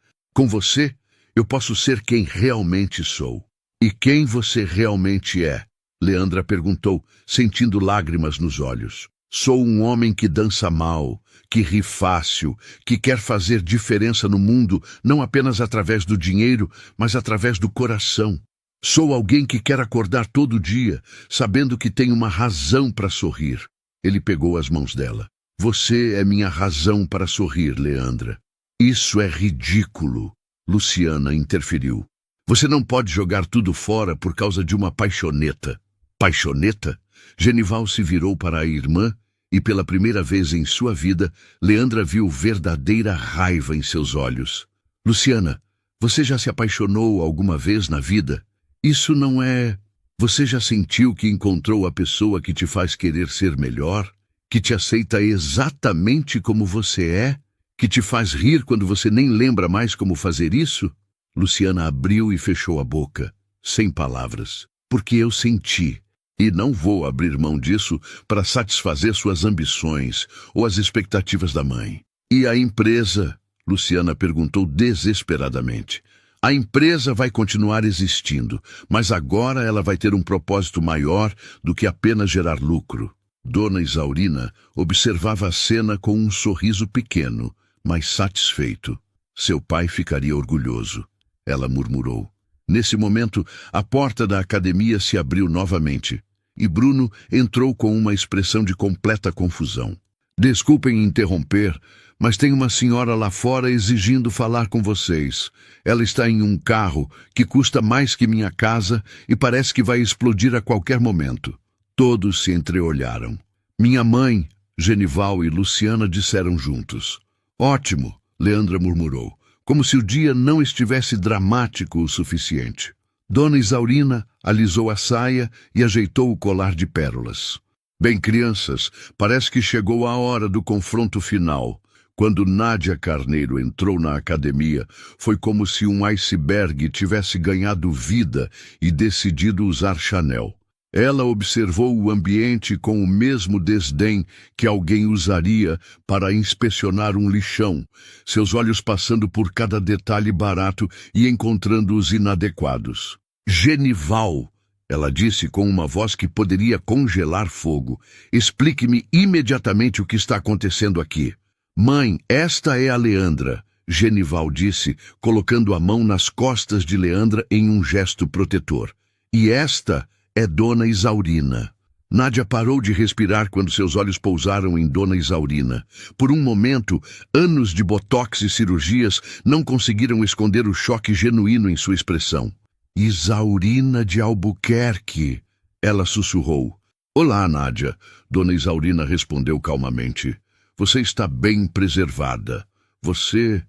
Speaker 1: eu posso ser quem realmente sou. E quem você realmente é? Leandra perguntou, sentindo lágrimas nos olhos. Sou um homem que dança mal, que ri fácil, que quer fazer diferença no mundo, não apenas através do dinheiro, mas através do coração. Sou alguém que quer acordar todo dia, sabendo que tem uma razão para sorrir. Ele pegou as mãos dela. Você é minha razão para sorrir, Leandra. Isso é ridículo. Luciana interferiu. Você não pode jogar tudo fora por causa de uma paixoneta. Paixoneta? Genival se virou para a irmã e, pela primeira vez em sua vida, Leandra viu verdadeira raiva em seus olhos. Luciana, você já se apaixonou alguma vez na vida? Isso não é... Você já sentiu que encontrou a pessoa que te faz querer ser melhor? Que te aceita exatamente como você é? Que te faz rir quando você nem lembra mais como fazer isso? Luciana abriu e fechou a boca, sem palavras, porque eu senti. E não vou abrir mão disso para satisfazer suas ambições ou as expectativas da mãe. E a empresa? Luciana perguntou desesperadamente. A empresa vai continuar existindo, mas agora ela vai ter um propósito maior do que apenas gerar lucro. Dona Isaurina observava a cena com um sorriso pequeno, mas satisfeito. Seu pai ficaria orgulhoso. Ela murmurou. Nesse momento, a porta da academia se abriu novamente, e Bruno entrou com uma expressão de completa confusão. Desculpem interromper, mas tem uma senhora lá fora exigindo falar com vocês. Ela está em um carro que custa mais que minha casa e parece que vai explodir a qualquer momento. Todos se entreolharam. Minha mãe, Genival e Luciana disseram juntos. Ótimo, Leandra murmurou, como se o dia não estivesse dramático o suficiente. Dona Isaurina alisou a saia e ajeitou o colar de pérolas. Bem, crianças, parece que chegou a hora do confronto final. Quando Nádia Carneiro entrou na academia, foi como se um iceberg tivesse ganhado vida e decidido usar Chanel. Ela observou o ambiente com o mesmo desdém que alguém usaria para inspecionar um lixão, seus olhos passando por cada detalhe barato e encontrando os inadequados. Genival, ela disse com uma voz que poderia congelar fogo. Explique-me imediatamente o que está acontecendo aqui. Mãe, esta é a Leandra, Genival disse, colocando a mão nas costas de Leandra em um gesto protetor. E esta é Dona Isaurina. Nádia parou de respirar quando seus olhos pousaram em Dona Isaurina. Por um momento, anos de botox e cirurgias não conseguiram esconder o choque genuíno em sua expressão. Isaurina de Albuquerque. Ela sussurrou. Olá, Nádia. Dona Isaurina respondeu calmamente. Você está bem preservada. Você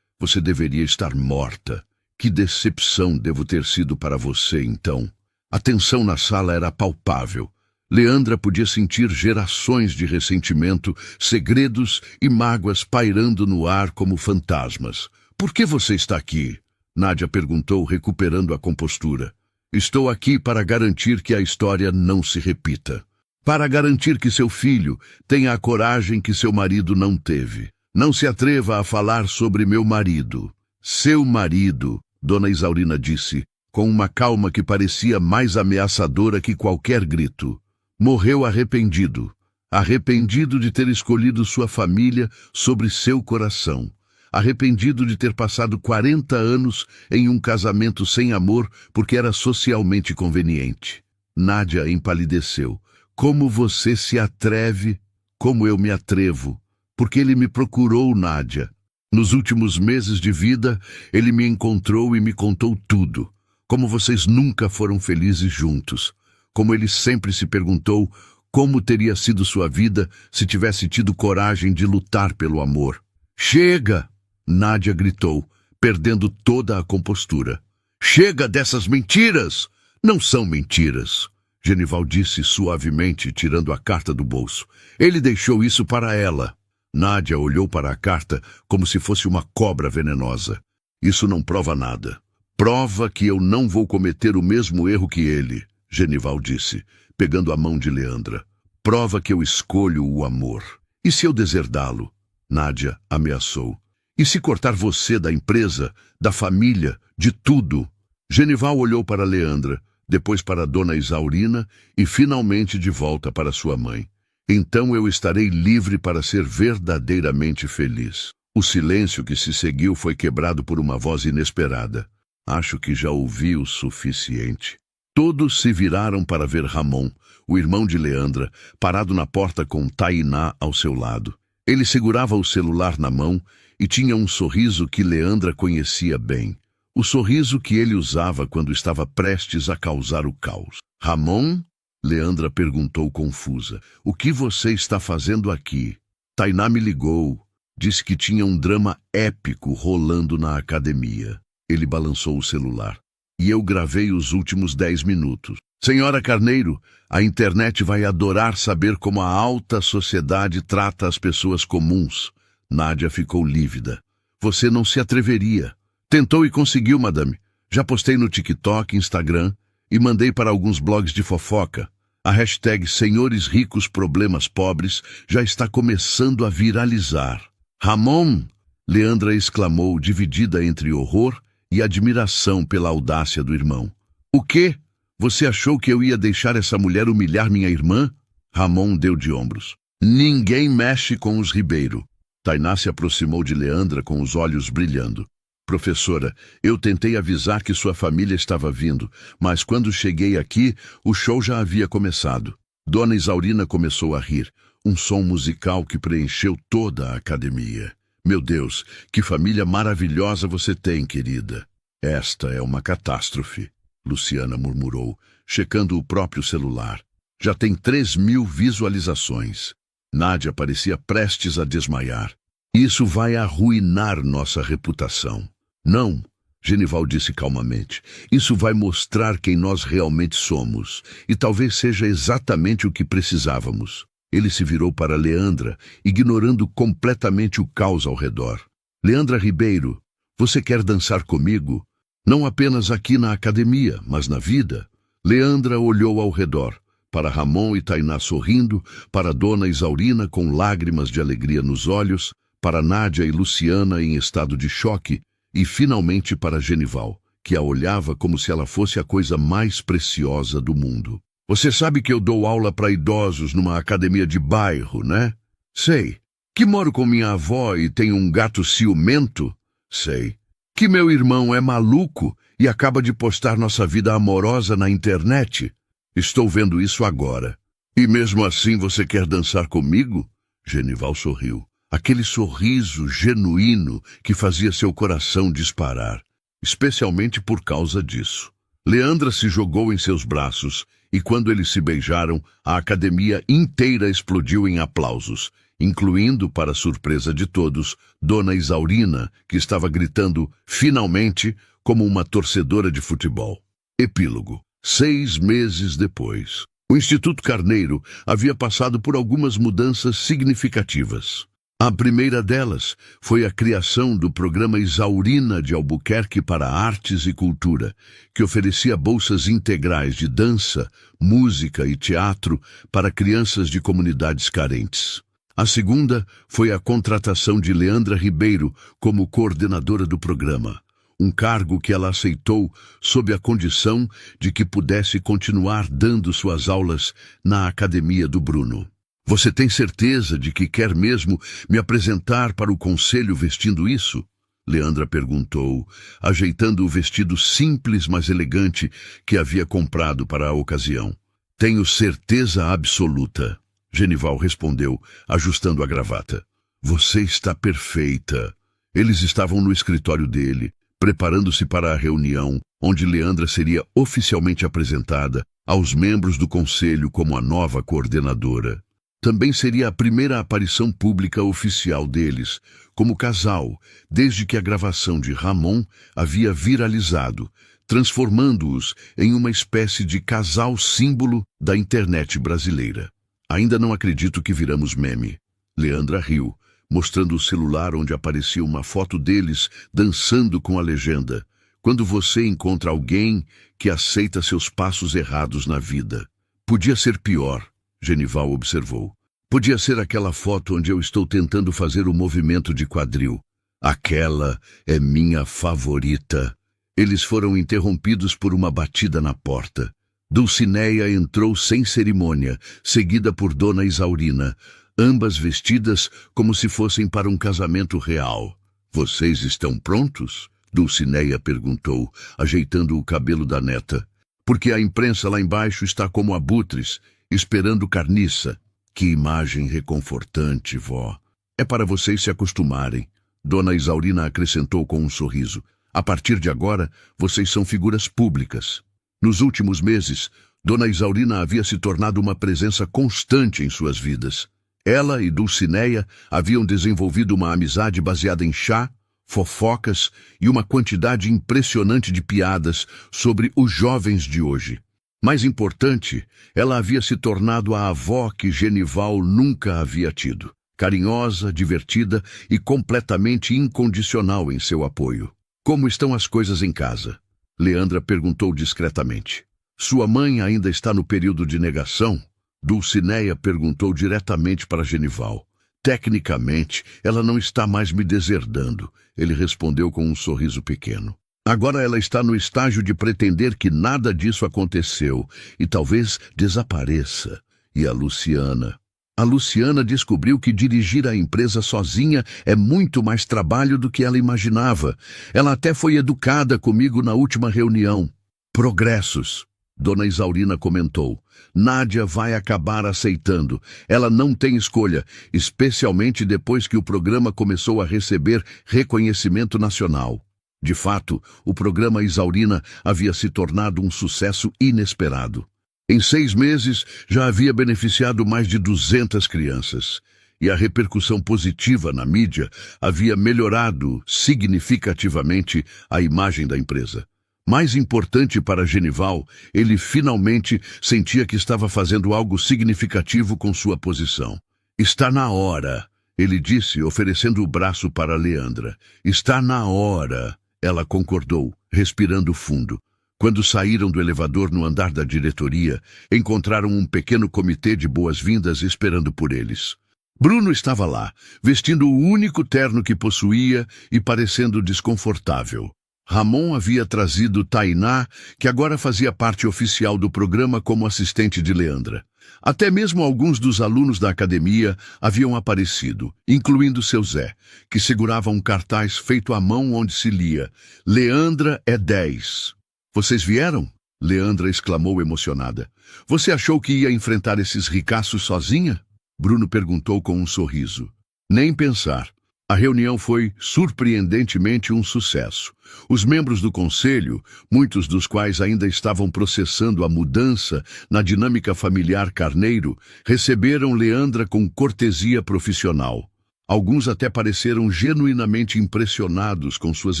Speaker 1: deveria estar morta. Que decepção devo ter sido para você, então. A tensão na sala era palpável. Leandra podia sentir gerações de ressentimento, segredos e mágoas pairando no ar como fantasmas. Por que você está aqui? Nádia perguntou, recuperando a compostura. Estou aqui para garantir que a história não se repita. Para garantir que seu filho tenha a coragem que seu marido não teve. Não se atreva a falar sobre meu marido. Seu marido, Dona Isaurina disse, com uma calma que parecia mais ameaçadora que qualquer grito. Morreu arrependido. Arrependido de ter escolhido sua família sobre seu coração. Arrependido de ter passado 40 anos em um casamento sem amor porque era socialmente conveniente. Nádia empalideceu. Como você se atreve? Como eu me atrevo? Porque ele me procurou, Nádia. Nos últimos meses de vida, ele me encontrou e me contou tudo. Como vocês nunca foram felizes juntos. Como ele sempre se perguntou como teria sido sua vida se tivesse tido coragem de lutar pelo amor. Chega! Nádia gritou, perdendo toda a compostura. Chega dessas mentiras! Não são mentiras. Genival disse suavemente, tirando a carta do bolso. Ele deixou isso para ela. Nádia olhou para a carta como se fosse uma cobra venenosa. Isso não prova nada. Prova que eu não vou cometer o mesmo erro que ele, Genival disse, pegando a mão de Leandra. Prova que eu escolho o amor. E se eu deserdá-lo? Nádia ameaçou. E se cortar você da empresa, da família, de tudo? Genival olhou para Leandra, depois para Dona Isaurina e finalmente de volta para sua mãe. Então eu estarei livre para ser verdadeiramente feliz. O silêncio que se seguiu foi quebrado por uma voz inesperada. Acho que já ouvi o suficiente. Todos se viraram para ver Ramon, o irmão de Leandra, parado na porta com Tainá ao seu lado. Ele segurava o celular na mão e tinha um sorriso que Leandra conhecia bem. O sorriso que ele usava quando estava prestes a causar o caos. Ramon? Leandra perguntou confusa. O que você está fazendo aqui? Tainá me ligou. Disse que tinha um drama épico rolando na academia. Ele balançou o celular. E eu gravei os últimos 10 minutos. Senhora Carneiro, a internet vai adorar saber como a alta sociedade trata as pessoas comuns. Nádia ficou lívida. Você não se atreveria. Tentou e conseguiu, madame. Já postei no TikTok, Instagram e mandei para alguns blogs de fofoca. A hashtag Senhores Ricos Problemas Pobres já está começando a viralizar. Ramon! Leandra exclamou, dividida entre horror e admiração pela audácia do irmão. O quê? Você achou que eu ia deixar essa mulher humilhar minha irmã? Ramon deu de ombros. Ninguém mexe com os Ribeiro. Tainá se aproximou de Leandra com os olhos brilhando. Professora, eu tentei avisar que sua família estava vindo, mas quando cheguei aqui, o show já havia começado. Dona Isaurina começou a rir, um som musical que preencheu toda a academia. Meu Deus, que família maravilhosa você tem, querida. Esta é uma catástrofe, Luciana murmurou, checando o próprio celular. Já tem 3.000 visualizações. Nádia parecia prestes a desmaiar. Isso vai arruinar nossa reputação. Não, Genival disse calmamente. Isso vai mostrar quem nós realmente somos. E talvez seja exatamente o que precisávamos. Ele se virou para Leandra, ignorando completamente o caos ao redor. Leandra Ribeiro, você quer dançar comigo? Não apenas aqui na academia, mas na vida? Leandra olhou ao redor, para Ramon e Tainá sorrindo, para Dona Isaurina com lágrimas de alegria nos olhos, para Nádia e Luciana em estado de choque, e finalmente para Genival, que a olhava como se ela fosse a coisa mais preciosa do mundo. Você sabe que eu dou aula para idosos numa academia de bairro, né? Sei. Que moro com minha avó e tenho um gato ciumento? Sei. Que meu irmão é maluco e acaba de postar nossa vida amorosa na internet? Estou vendo isso agora. E mesmo assim você quer dançar comigo? Genival sorriu. Aquele sorriso genuíno que fazia seu coração disparar, especialmente por causa disso. Leandra se jogou em seus braços E quando eles se beijaram, a academia inteira explodiu em aplausos, incluindo, para surpresa de todos, Dona Isaurina, que estava gritando, finalmente, como uma torcedora de futebol. Epílogo. 6 meses depois. O Instituto Carneiro havia passado por algumas mudanças significativas. A primeira delas foi a criação do Programa Isaurina de Albuquerque para Artes e Cultura, que oferecia bolsas integrais de dança, música e teatro para crianças de comunidades carentes. A segunda foi a contratação de Leandra Ribeiro como coordenadora do programa, um cargo que ela aceitou sob a condição de que pudesse continuar dando suas aulas na academia do Bruno. Você tem certeza de que quer mesmo me apresentar para o conselho vestindo isso? Leandra perguntou, ajeitando o vestido simples, mas elegante que havia comprado para a ocasião. Tenho certeza absoluta, Genival respondeu, ajustando a gravata. Você está perfeita. Eles estavam no escritório dele, preparando-se para a reunião, onde Leandra seria oficialmente apresentada aos membros do conselho como a nova coordenadora. Também seria a primeira aparição pública oficial deles, como casal, desde que a gravação de Ramon havia viralizado, transformando-os em uma espécie de casal símbolo da internet brasileira. Ainda não acredito que viramos meme. Leandra riu, mostrando o celular onde aparecia uma foto deles dançando com a legenda: quando você encontra alguém que aceita seus passos errados na vida. Podia ser pior, Genival observou. Podia ser aquela foto onde eu estou tentando fazer o movimento de quadril. Aquela é minha favorita. Eles foram interrompidos por uma batida na porta. Dulcineia entrou sem cerimônia, seguida por Dona Isaurina, ambas vestidas como se fossem para um casamento real. Vocês estão prontos? Dulcineia perguntou, ajeitando o cabelo da neta. Porque a imprensa lá embaixo está como abutres, esperando carniça. Que imagem reconfortante, vó. É para vocês se acostumarem. Dona Isaurina acrescentou com um sorriso. A partir de agora, vocês são figuras públicas. Nos últimos meses, Dona Isaurina havia se tornado uma presença constante em suas vidas. Ela e Dulcineia haviam desenvolvido uma amizade baseada em chá, fofocas e uma quantidade impressionante de piadas sobre os jovens de hoje. Mais importante, ela havia se tornado a avó que Genival nunca havia tido. Carinhosa, divertida e completamente incondicional em seu apoio. Como estão as coisas em casa? Leandra perguntou discretamente. Sua mãe ainda está no período de negação? Dulcineia perguntou diretamente para Genival. Tecnicamente, ela não está mais me deserdando, ele respondeu com um sorriso pequeno. Agora ela está no estágio de pretender que nada disso aconteceu e talvez desapareça. E a Luciana? A Luciana descobriu que dirigir a empresa sozinha é muito mais trabalho do que ela imaginava. Ela até foi educada comigo na última reunião. Progressos, Dona Isaurina comentou. Nádia vai acabar aceitando. Ela não tem escolha, especialmente depois que o programa começou a receber reconhecimento nacional. De fato, o programa Isaurina havia se tornado um sucesso inesperado. Em 6 meses, já havia beneficiado mais de 200 crianças. E a repercussão positiva na mídia havia melhorado significativamente a imagem da empresa. Mais importante para Genival, ele finalmente sentia que estava fazendo algo significativo com sua posição. Está na hora, ele disse, oferecendo o braço para Leandra. Está na hora. Ela concordou, respirando fundo. Quando saíram do elevador no andar da diretoria, encontraram um pequeno comitê de boas-vindas esperando por eles. Bruno estava lá, vestindo o único terno que possuía e parecendo desconfortável. Ramon havia trazido Tainá, que agora fazia parte oficial do programa como assistente de Leandra. Até mesmo alguns dos alunos da academia haviam aparecido, incluindo seu Zé, que segurava um cartaz feito à mão onde se lia: Leandra é 10. Vocês vieram? Leandra exclamou emocionada. Você achou que ia enfrentar esses ricaços sozinha? Bruno perguntou com um sorriso. Nem pensar. A reunião foi, surpreendentemente, um sucesso. Os membros do conselho, muitos dos quais ainda estavam processando a mudança na dinâmica familiar Carneiro, receberam Leandra com cortesia profissional. Alguns até pareceram genuinamente impressionados com suas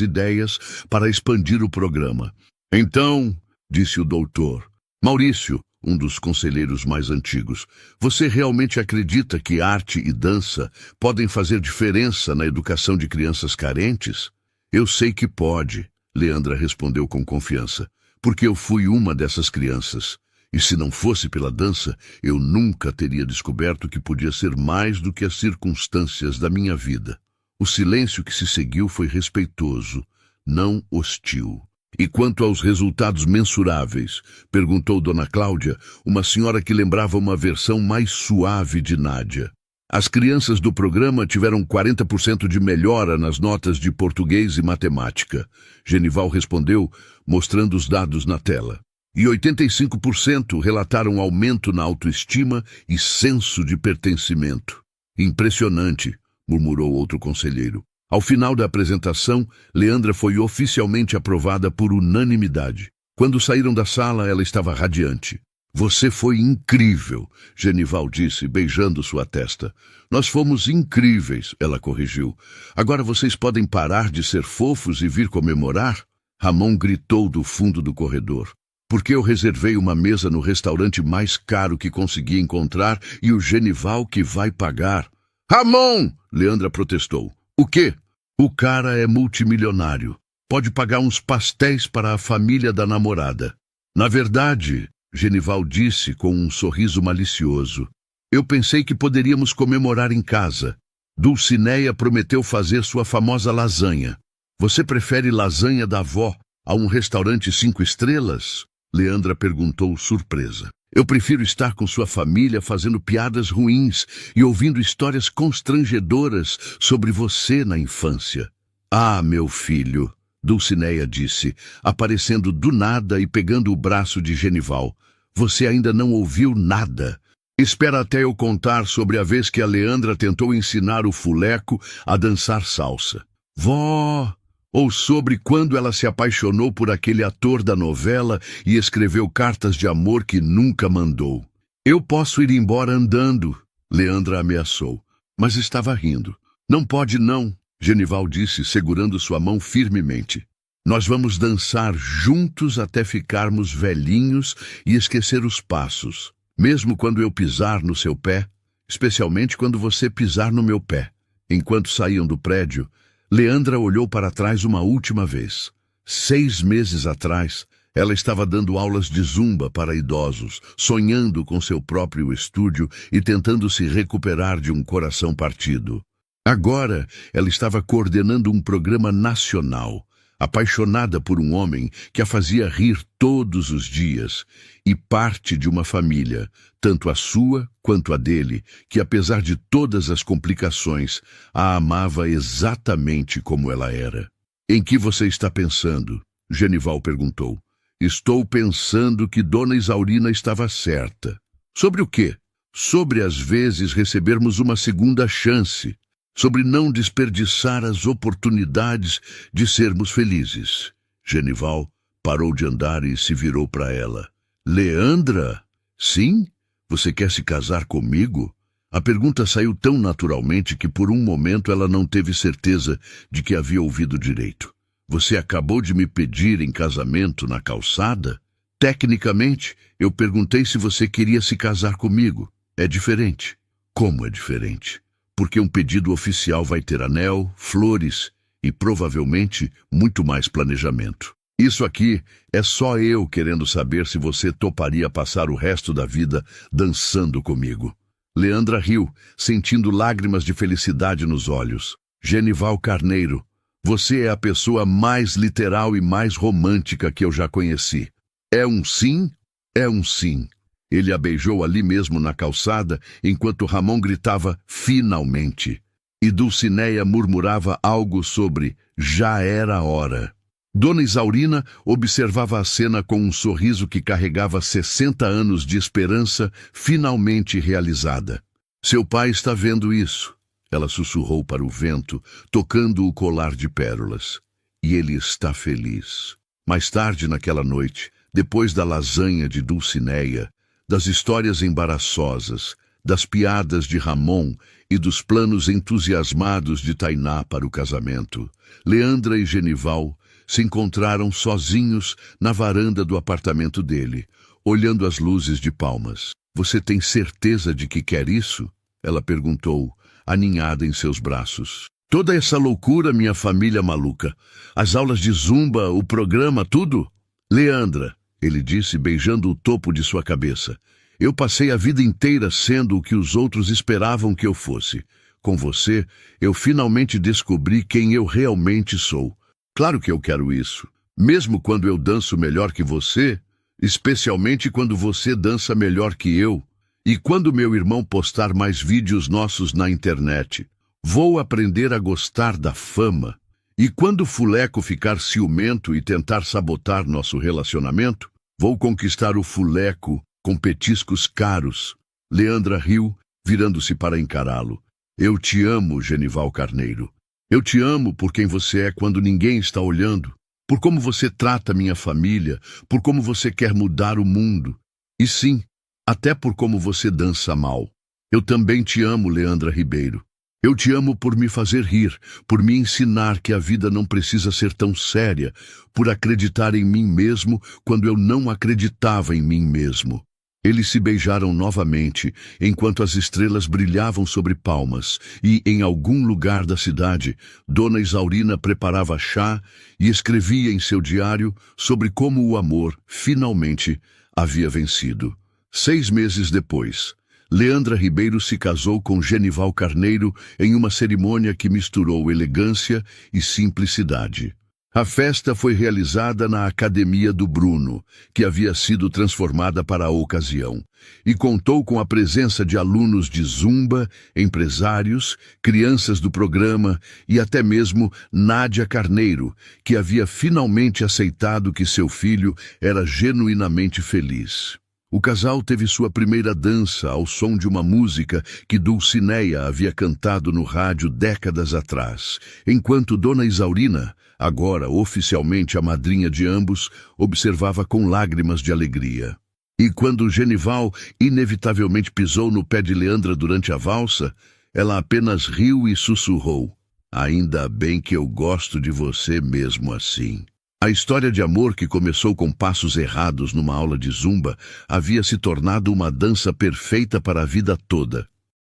Speaker 1: ideias para expandir o programa. Então, disse o doutor, Maurício, um dos conselheiros mais antigos, você realmente acredita que arte e dança podem fazer diferença na educação de crianças carentes? Eu sei que pode, Leandra respondeu com confiança, porque eu fui uma dessas crianças. E se não fosse pela dança, eu nunca teria descoberto que podia ser mais do que as circunstâncias da minha vida. O silêncio que se seguiu foi respeitoso, não hostil. E quanto aos resultados mensuráveis? Perguntou Dona Cláudia, uma senhora que lembrava uma versão mais suave de Nádia. As crianças do programa tiveram 40% de melhora nas notas de português e matemática. Genival respondeu, mostrando os dados na tela. E 85% relataram aumento na autoestima e senso de pertencimento. Impressionante, murmurou outro conselheiro. Ao final da apresentação, Leandra foi oficialmente aprovada por unanimidade. Quando saíram da sala, ela estava radiante. Você foi incrível, Genival disse, beijando sua testa. Nós fomos incríveis, ela corrigiu. Agora vocês podem parar de ser fofos e vir comemorar? Ramon gritou do fundo do corredor. Porque eu reservei uma mesa no restaurante mais caro que consegui encontrar e o Genival que vai pagar. Ramon! Leandra protestou. O quê? O cara é multimilionário. Pode pagar uns pastéis para a família da namorada. Na verdade, Genival disse com um sorriso malicioso, eu pensei que poderíamos comemorar em casa. Dulcineia prometeu fazer sua famosa lasanha. Você prefere lasanha da avó a um restaurante 5 estrelas? Leandra perguntou surpresa. Eu prefiro estar com sua família fazendo piadas ruins e ouvindo histórias constrangedoras sobre você na infância. Ah, meu filho, Dulcineia disse, aparecendo do nada e pegando o braço de Genival. Você ainda não ouviu nada. Espera até eu contar sobre a vez que a Leandra tentou ensinar o fuleco a dançar salsa. Vó! Ou sobre quando ela se apaixonou por aquele ator da novela e escreveu cartas de amor que nunca mandou. Eu posso ir embora andando, Leandra ameaçou, mas estava rindo. Não pode não, Genival disse, segurando sua mão firmemente. Nós vamos dançar juntos até ficarmos velhinhos e esquecer os passos, mesmo quando eu pisar no seu pé, especialmente quando você pisar no meu pé. Enquanto saíam do prédio, Leandra olhou para trás uma última vez. 6 meses atrás, ela estava dando aulas de zumba para idosos, sonhando com seu próprio estúdio e tentando se recuperar de um coração partido. Agora, ela estava coordenando um programa nacional, apaixonada por um homem que a fazia rir todos os dias e parte de uma família, tanto a sua quanto a dele, que apesar de todas as complicações, a amava exatamente como ela era. Em que você está pensando? Genival perguntou. Estou pensando que Dona Isaurina estava certa. Sobre o quê? Sobre às vezes recebermos uma segunda chance. Sobre não desperdiçar as oportunidades de sermos felizes. Genival parou de andar e se virou para ela. Leandra? Sim? Você quer se casar comigo? A pergunta saiu tão naturalmente que por um momento ela não teve certeza de que havia ouvido direito. Você acabou de me pedir em casamento na calçada? Tecnicamente, eu perguntei se você queria se casar comigo. É diferente. Como é diferente? Porque um pedido oficial vai ter anel, flores e, provavelmente, muito mais planejamento. Isso aqui é só eu querendo saber se você toparia passar o resto da vida dançando comigo. Leandra riu, sentindo lágrimas de felicidade nos olhos. Genival Carneiro, você é a pessoa mais literal e mais romântica que eu já conheci. É um sim? É um sim. Ele a beijou ali mesmo na calçada, enquanto Ramon gritava, finalmente. E Dulcineia murmurava algo sobre, já era a hora. Dona Isaurina observava a cena com um sorriso que carregava 60 anos de esperança finalmente realizada. Seu pai está vendo isso. Ela sussurrou para o vento, tocando o colar de pérolas. E ele está feliz. Mais tarde naquela noite, depois da lasanha de Dulcineia, das histórias embaraçosas, das piadas de Ramon e dos planos entusiasmados de Tainá para o casamento, Leandra e Genival se encontraram sozinhos na varanda do apartamento dele, olhando as luzes de Palmas. "Você tem certeza de que quer isso?" ela perguntou, aninhada em seus braços. "Toda essa loucura, minha família maluca. As aulas de zumba, o programa, tudo?" "Leandra", ele disse, beijando o topo de sua cabeça, "eu passei a vida inteira sendo o que os outros esperavam que eu fosse. Com você, eu finalmente descobri quem eu realmente sou. Claro que eu quero isso. Mesmo quando eu danço melhor que você, especialmente quando você dança melhor que eu. E quando meu irmão postar mais vídeos nossos na internet, vou aprender a gostar da fama. E quando Fuleco ficar ciumento e tentar sabotar nosso relacionamento, vou conquistar o Fuleco com petiscos caros." Leandra riu, virando-se para encará-lo. "Eu te amo, Genival Carneiro. Eu te amo por quem você é quando ninguém está olhando, por como você trata minha família, por como você quer mudar o mundo. E sim, até por como você dança mal. Eu também te amo, Leandra Ribeiro. Eu te amo por me fazer rir, por me ensinar que a vida não precisa ser tão séria, por acreditar em mim mesmo quando eu não acreditava em mim mesmo." Eles se beijaram novamente, enquanto as estrelas brilhavam sobre Palmas, e, em algum lugar da cidade, Dona Isaurina preparava chá e escrevia em seu diário sobre como o amor, finalmente, havia vencido. 6 meses depois, Leandra Ribeiro se casou com Genival Carneiro em uma cerimônia que misturou elegância e simplicidade. A festa foi realizada na Academia do Bruno, que havia sido transformada para a ocasião, e contou com a presença de alunos de zumba, empresários, crianças do programa e até mesmo Nádia Carneiro, que havia finalmente aceitado que seu filho era genuinamente feliz. O casal teve sua primeira dança ao som de uma música que Dulcineia havia cantado no rádio décadas atrás, enquanto Dona Isaurina, agora oficialmente a madrinha de ambos, observava com lágrimas de alegria. E quando Genival inevitavelmente pisou no pé de Leandra durante a valsa, ela apenas riu e sussurrou: "Ainda bem que eu gosto de você mesmo assim." A história de amor que começou com passos errados numa aula de zumba havia se tornado uma dança perfeita para a vida toda.